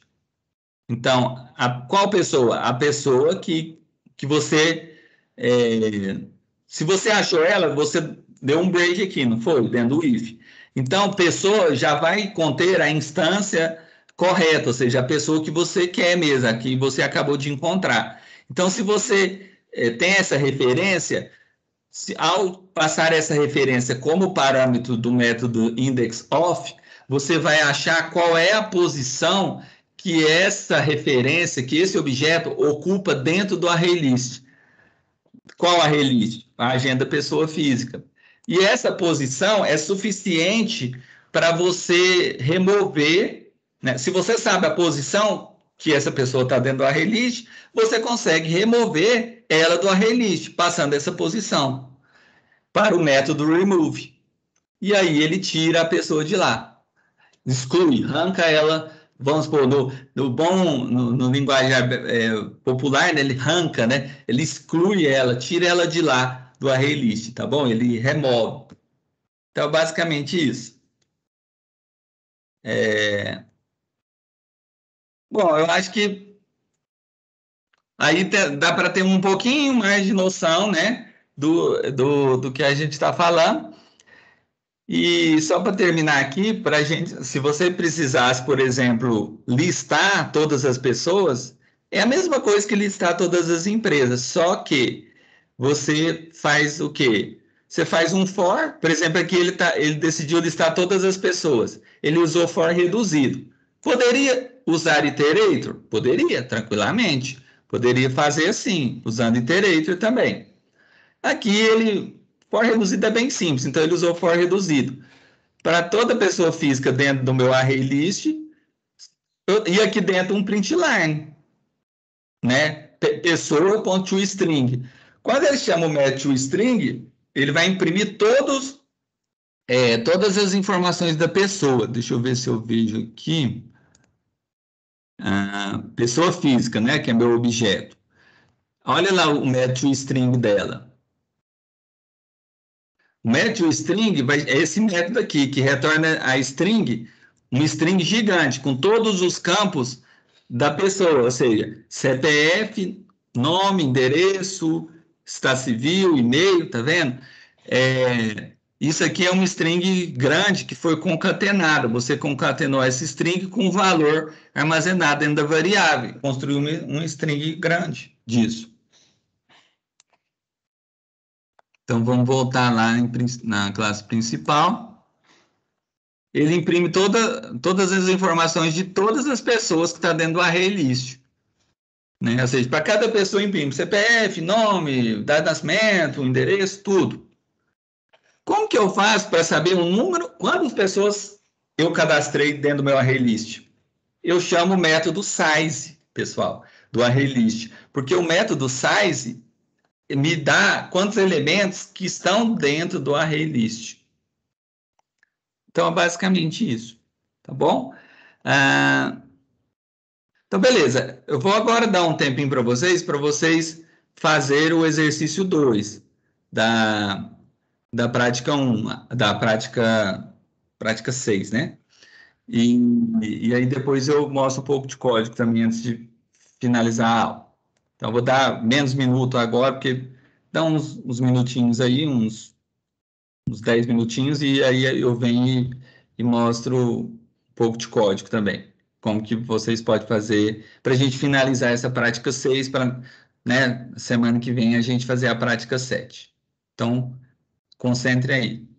Então, qual pessoa? A pessoa que você se você achou ela, você deu um break aqui, não foi? Dentro do if. Então, pessoa já vai conter a instância correta, ou seja, a pessoa que você quer mesmo, a que você acabou de encontrar. Então, se você tem essa referência, ao passar essa referência como parâmetro do método index_of, você vai achar qual é a posição que essa referência, que esse objeto ocupa dentro do array list. Qual array list? A agenda pessoa física. E essa posição é suficiente para você remover, né? Se você sabe a posição que essa pessoa está dentro do array list, você consegue remover ela do array list, passando essa posição para o método remove. E aí ele tira a pessoa de lá. Exclui, arranca ela, vamos supor, no linguajar popular, né, ele arranca, né? Ele exclui ela, tira ela de lá do array list, tá bom? Ele remove. Então, basicamente isso. Bom, eu acho que aí dá para ter um pouquinho mais de noção, né, do que a gente está falando. E só para terminar aqui, para gente, se você precisasse, por exemplo, listar todas as pessoas, é a mesma coisa que listar todas as empresas, só que você faz o quê? Você faz um for, por exemplo, aqui ele decidiu listar todas as pessoas. Ele usou for reduzido. Poderia usar iterator? Poderia, tranquilamente. Poderia fazer assim, usando iterator também. Aqui ele for reduzido é bem simples, então ele usou for reduzido. Para toda pessoa física dentro do meu array list, e aqui dentro um print line, né? Pessoa.toString. Quando ele chama o método toString, ele vai imprimir todas as informações da pessoa. Deixa eu ver se eu vejo aqui. Pessoa física, né? Que é meu objeto. Olha lá o método toString dela. O método string é esse método aqui, que retorna a string, uma string gigante, com todos os campos da pessoa, ou seja, CPF, nome, endereço, estado civil, e-mail, tá vendo? Isso aqui é uma string grande que foi concatenada. Você concatenou essa string com o valor armazenado dentro da variável, construiu uma string grande disso. Então, vamos voltar lá na classe principal. Ele imprime todas as informações de todas as pessoas que estão dentro do array list. Né? Ou seja, para cada pessoa imprime CPF, nome, data de nascimento, endereço, tudo. Como que eu faço para saber o número, quantas pessoas eu cadastrei dentro do meu array list? Eu chamo o método size, pessoal, do array list. Porque o método size me dá quantos elementos que estão dentro do array list. Então, é basicamente isso, tá bom? Então, beleza. Eu vou agora dar um tempinho para vocês fazer o exercício 2 da, da prática 1, da prática 6, né? E, e aí depois eu mostro um pouco de código também antes de finalizar a aula. Então, eu vou dar menos minuto agora, porque dá uns minutinhos aí, uns 10 minutinhos, e aí eu venho e mostro um pouco de código também. Como que vocês podem fazer para a gente finalizar essa prática 6 para, né, semana que vem a gente fazer a prática 7. Então, concentre aí.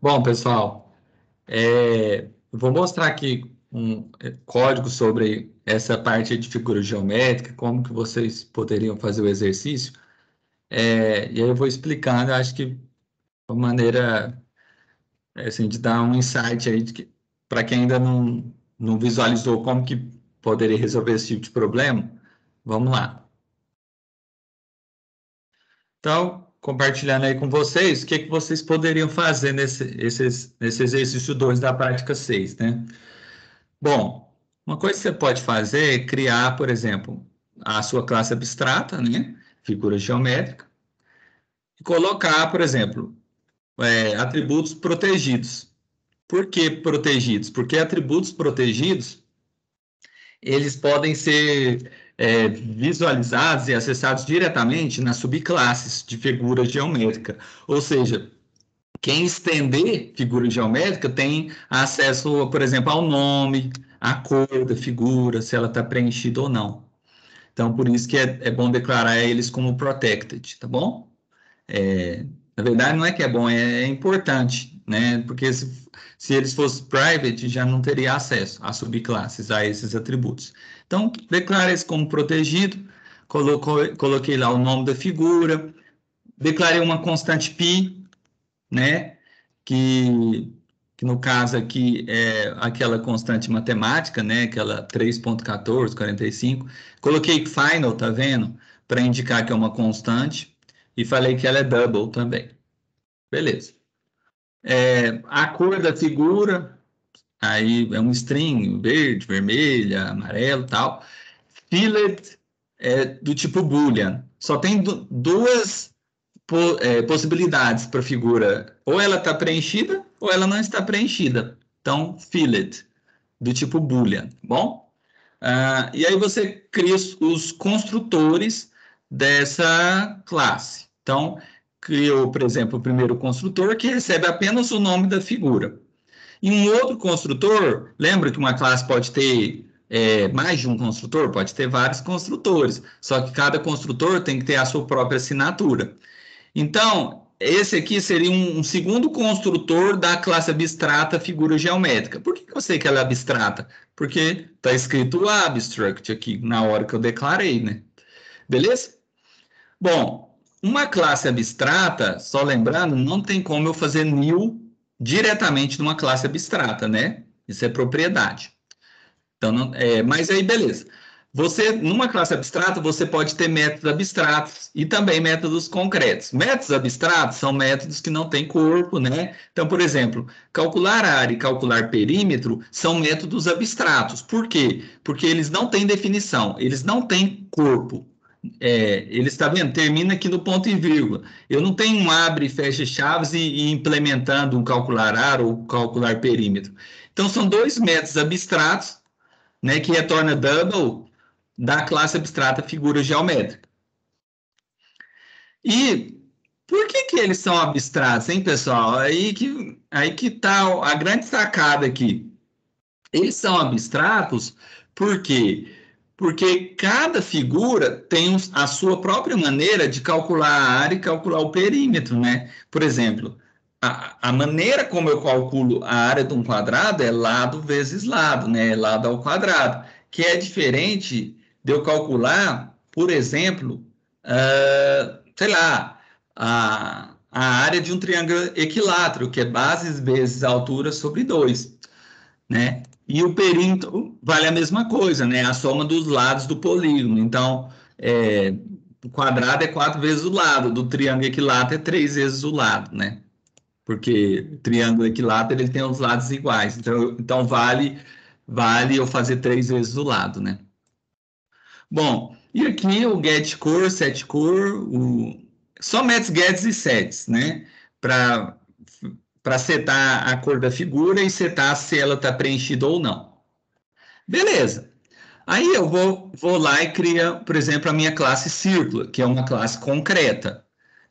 Bom, pessoal, eu vou mostrar aqui um código sobre essa parte de figura geométrica, como que vocês poderiam fazer o exercício. E aí eu vou explicando, eu acho que uma maneira assim, de dar um insight aí para quem ainda não visualizou como que poderia resolver esse tipo de problema. Vamos lá. Então, compartilhando aí com vocês, o que vocês poderiam fazer nesse exercício 2 da prática 6, né? Bom, uma coisa que você pode fazer é criar, por exemplo, a sua classe abstrata, né? Figura geométrica, e colocar, por exemplo, atributos protegidos. Por que protegidos? Porque atributos protegidos, eles podem ser visualizados e acessados diretamente nas subclasses de figura geométrica. Ou seja, quem estender figura geométrica tem acesso, por exemplo, ao nome, à cor da figura, se ela está preenchida ou não. Então, por isso que é bom declarar eles como protected, tá bom? Na verdade, não é que é bom, é importante, né? Porque se eles fossem private, já não teria acesso a subclasses, a esses atributos. Então, declara esse como protegido, coloquei lá o nome da figura, declarei uma constante π, né? Que, que no caso aqui é aquela constante matemática, né? Aquela 3,1445. Coloquei final, tá vendo? Para indicar que é uma constante. E falei que ela é double também. Beleza. A cor da figura, aí é um string, verde, vermelha, amarelo, tal. Filled é do tipo Boolean. Só tem duas possibilidades para a figura. Ou ela está preenchida, ou ela não está preenchida. Então, filled, do tipo Boolean, bom? E aí você cria os construtores dessa classe. Então, criou, por exemplo, o primeiro construtor que recebe apenas o nome da figura. E um outro construtor, lembra que uma classe pode ter mais de um construtor? Pode ter vários construtores, só que cada construtor tem que ter a sua própria assinatura. Então, esse aqui seria um segundo construtor da classe abstrata figura geométrica. Por que eu sei que ela é abstrata? Porque está escrito abstract aqui, na hora que eu declarei, né? Beleza? Bom, uma classe abstrata, só lembrando, não tem como eu fazer new diretamente numa classe abstrata, né? Isso é propriedade. Então, mas aí, beleza. Você, numa classe abstrata, você pode ter métodos abstratos e também métodos concretos. Métodos abstratos são métodos que não têm corpo, né? Então, por exemplo, calcular área e calcular perímetro são métodos abstratos. Por quê? Porque eles não têm definição, eles não têm corpo. Eles, tá vendo? Termina aqui no ponto e vírgula. Eu não tenho um abre e fecha chaves e implementando um calcular área ou calcular perímetro. Então, são dois métodos abstratos, né, que retorna double da classe abstrata figura geométrica. E por que eles são abstratos, hein, pessoal? Aí que tá a grande sacada aqui. Eles são abstratos por quê? Porque cada figura tem a sua própria maneira de calcular a área e calcular o perímetro, né? Por exemplo, a maneira como eu calculo a área de um quadrado é lado vezes lado, né? Lado ao quadrado, que é diferente de eu calcular, por exemplo, sei lá, a área de um triângulo equilátero, que é bases vezes altura sobre 2, né? E o perímetro vale a mesma coisa, né? A soma dos lados do polígono. Então, o quadrado é 4 vezes o lado, do triângulo equilátero é 3 vezes o lado, né? Porque o triângulo equilátero ele tem os lados iguais. Então vale eu fazer 3 vezes o lado, né? Bom, e aqui o get cor, set cor, só métodos gets e sets, né? Para setar a cor da figura e setar se ela está preenchida ou não. Beleza. Aí eu vou lá e cria, por exemplo, a minha classe círculo, que é uma classe concreta.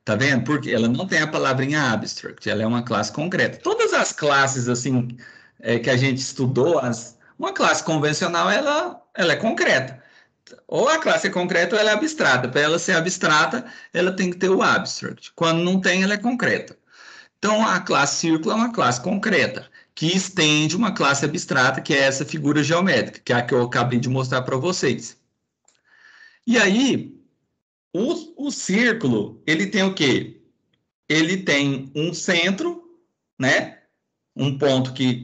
Tá vendo? Porque ela não tem a palavrinha abstract, ela é uma classe concreta. Todas as classes assim que a gente estudou, uma classe convencional, ela é concreta. Ou a classe é concreta ou ela é abstrata. Para ela ser abstrata, ela tem que ter o abstract. Quando não tem, ela é concreta. Então, a classe círculo é uma classe concreta, que estende uma classe abstrata, que é essa figura geométrica, que é a que eu acabei de mostrar para vocês. E aí, o círculo, ele tem o quê? Ele tem um centro, né? Um ponto que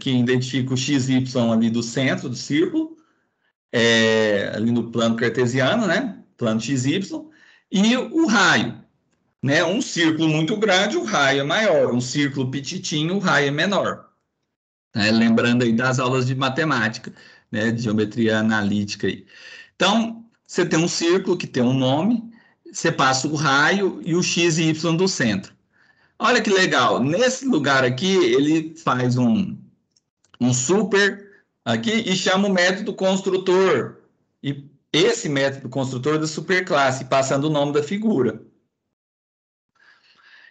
identifica o XY ali do centro do círculo, ali no plano cartesiano, né? Plano XY, e o raio, né? Um círculo muito grande, o raio é maior. Um círculo petitinho, o raio é menor. Né? Lembrando aí das aulas de matemática, né? De geometria analítica aí. Então, você tem um círculo que tem um nome, você passa o raio e o x e y do centro. Olha que legal, nesse lugar aqui, ele faz um super aqui e chama o método construtor. E esse método construtor da superclasse, passando o nome da figura.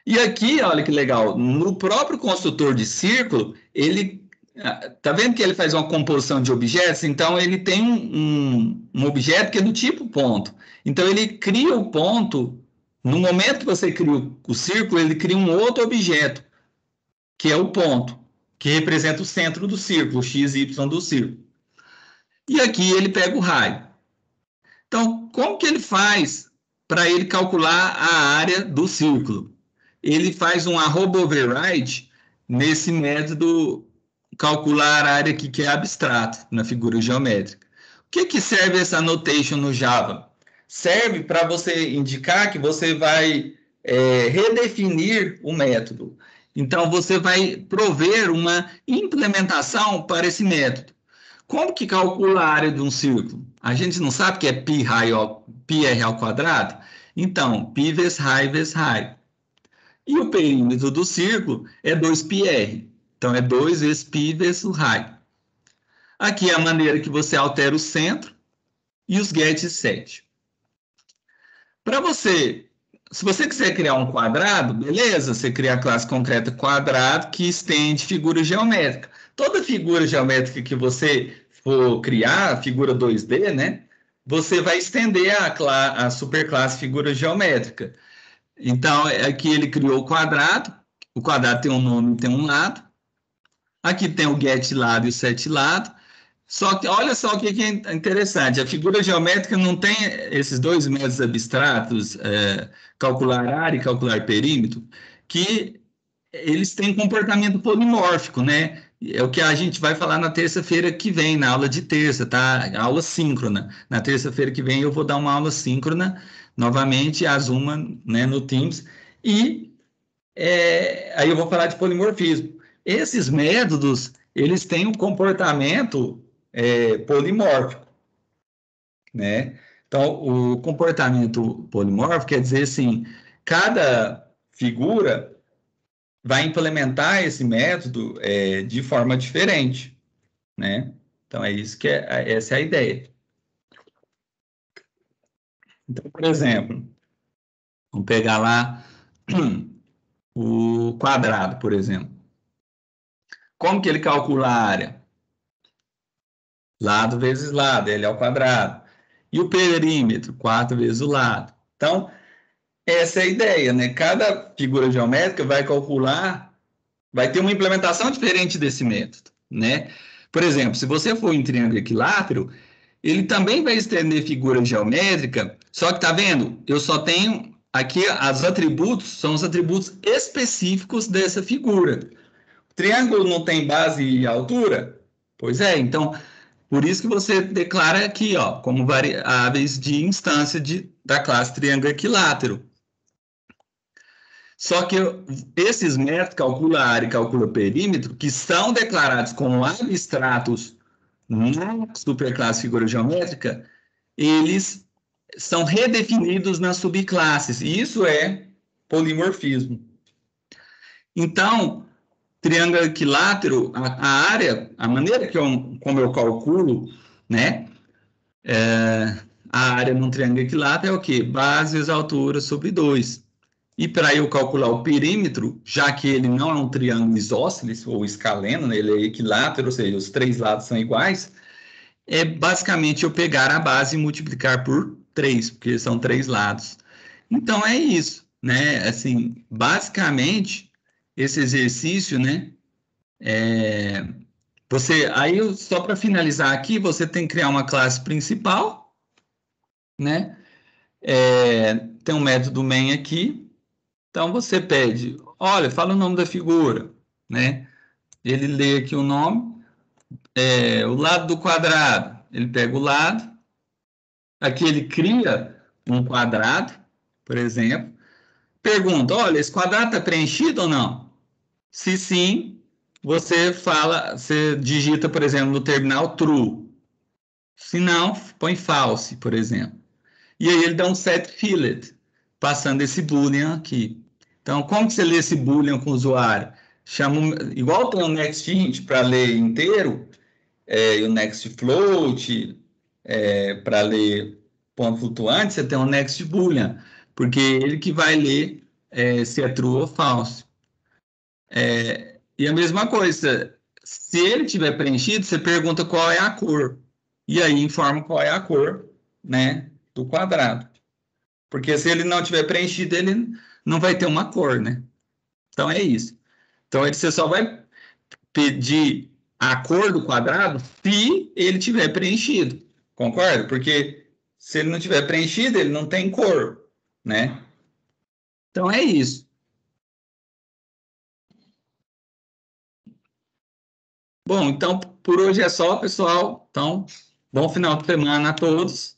E aqui, olha que legal, no próprio construtor de círculo, ele tá vendo que ele faz uma composição de objetos? Então, ele tem um objeto que é do tipo ponto. Então, ele cria o ponto, no momento que você cria o círculo, ele cria um outro objeto, que é o ponto, que representa o centro do círculo, x e y do círculo. E aqui ele pega o raio. Então, como que ele faz para ele calcular a área do círculo? Ele faz um @override nesse método calcular a área aqui que é abstrato, na figura geométrica. O que serve essa notation no Java? Serve para você indicar que você vai redefinir o método. Então, você vai prover uma implementação para esse método. Como que calcula a área de um círculo? A gente não sabe que é πr ao quadrado? Então, π vezes raio vezes raio. E o perímetro do círculo é 2πr. Então, é 2 vezes π vezes o raio. Aqui é a maneira que você altera o centro e os get set. Para você, se você quiser criar um quadrado, beleza, você cria a classe concreta quadrado que estende figura geométrica. Toda figura geométrica que você for criar, figura 2D, né? Você vai estender a superclasse figura geométrica. Então, aqui ele criou o quadrado tem um nome, tem um lado. Aqui tem o get lado e o set lado. Só que olha só o que é interessante, a figura geométrica não tem esses dois métodos abstratos, calcular área e calcular perímetro, que eles têm comportamento polimórfico, né? É o que a gente vai falar na terça-feira que vem, na aula de terça, tá? Aula síncrona. Na terça-feira que vem eu vou dar uma aula síncrona, novamente, a Zuma, né, no Teams, e aí eu vou falar de polimorfismo. Esses métodos, eles têm um comportamento polimórfico, né? Então, o comportamento polimórfico quer dizer assim, cada figura vai implementar esse método de forma diferente, né? Então, é isso que essa é a ideia. Então, por exemplo, vamos pegar lá o quadrado, por exemplo. Como que ele calcula a área? Lado vezes lado, L ao quadrado. E o perímetro? 4 vezes o lado. Então, essa é a ideia, né? Cada figura geométrica vai calcular, vai ter uma implementação diferente desse método, né? Por exemplo, se você for em triângulo equilátero, ele também vai estender figura geométrica, só que tá vendo? Eu só tenho aqui os atributos, são os atributos específicos dessa figura. O triângulo não tem base e altura? Pois é, então por isso que você declara aqui, ó, como variáveis de instância da classe triângulo equilátero. Só que esses métodos, calcula área e calcula perímetro, que são declarados como abstratos na superclasse figura geométrica, eles são redefinidos nas subclasses. E isso é polimorfismo. Então, triângulo equilátero, a área, a maneira como eu calculo, né? A área num triângulo equilátero é o quê? Base vezes altura sobre 2. E para eu calcular o perímetro, já que ele não é um triângulo isósceles ou escaleno, né, ele é equilátero, ou seja, os três lados são iguais, é basicamente eu pegar a base e multiplicar por 3, porque são 3 lados. Então é isso, né? Assim, basicamente esse exercício, né? Aí, só para finalizar aqui, você tem que criar uma classe principal, né? Tem um método main aqui. Então, você pede, olha, fala o nome da figura, né? Ele lê aqui o nome, o lado do quadrado, ele pega o lado. Aqui ele cria um quadrado, por exemplo. Pergunta, olha, esse quadrado está preenchido ou não? Se sim, você digita, por exemplo, no terminal true. Se não, põe false, por exemplo. E aí ele dá um set filled, passando esse boolean aqui. Então, como que você lê esse boolean com o usuário? Igual tem o next int para ler inteiro, e o next float para ler ponto flutuante, você tem o next boolean, porque ele que vai ler se é true ou false. E a mesma coisa, se ele tiver preenchido, você pergunta qual é a cor. E aí informa qual é a cor, né, do quadrado. Porque se ele não tiver preenchido, ele não vai ter uma cor, né? Então é isso. Então você só vai pedir a cor do quadrado se ele tiver preenchido. Concorda? Porque se ele não tiver preenchido, ele não tem cor, né? Então é isso. Bom, então por hoje é só, pessoal. Então, bom final de semana a todos.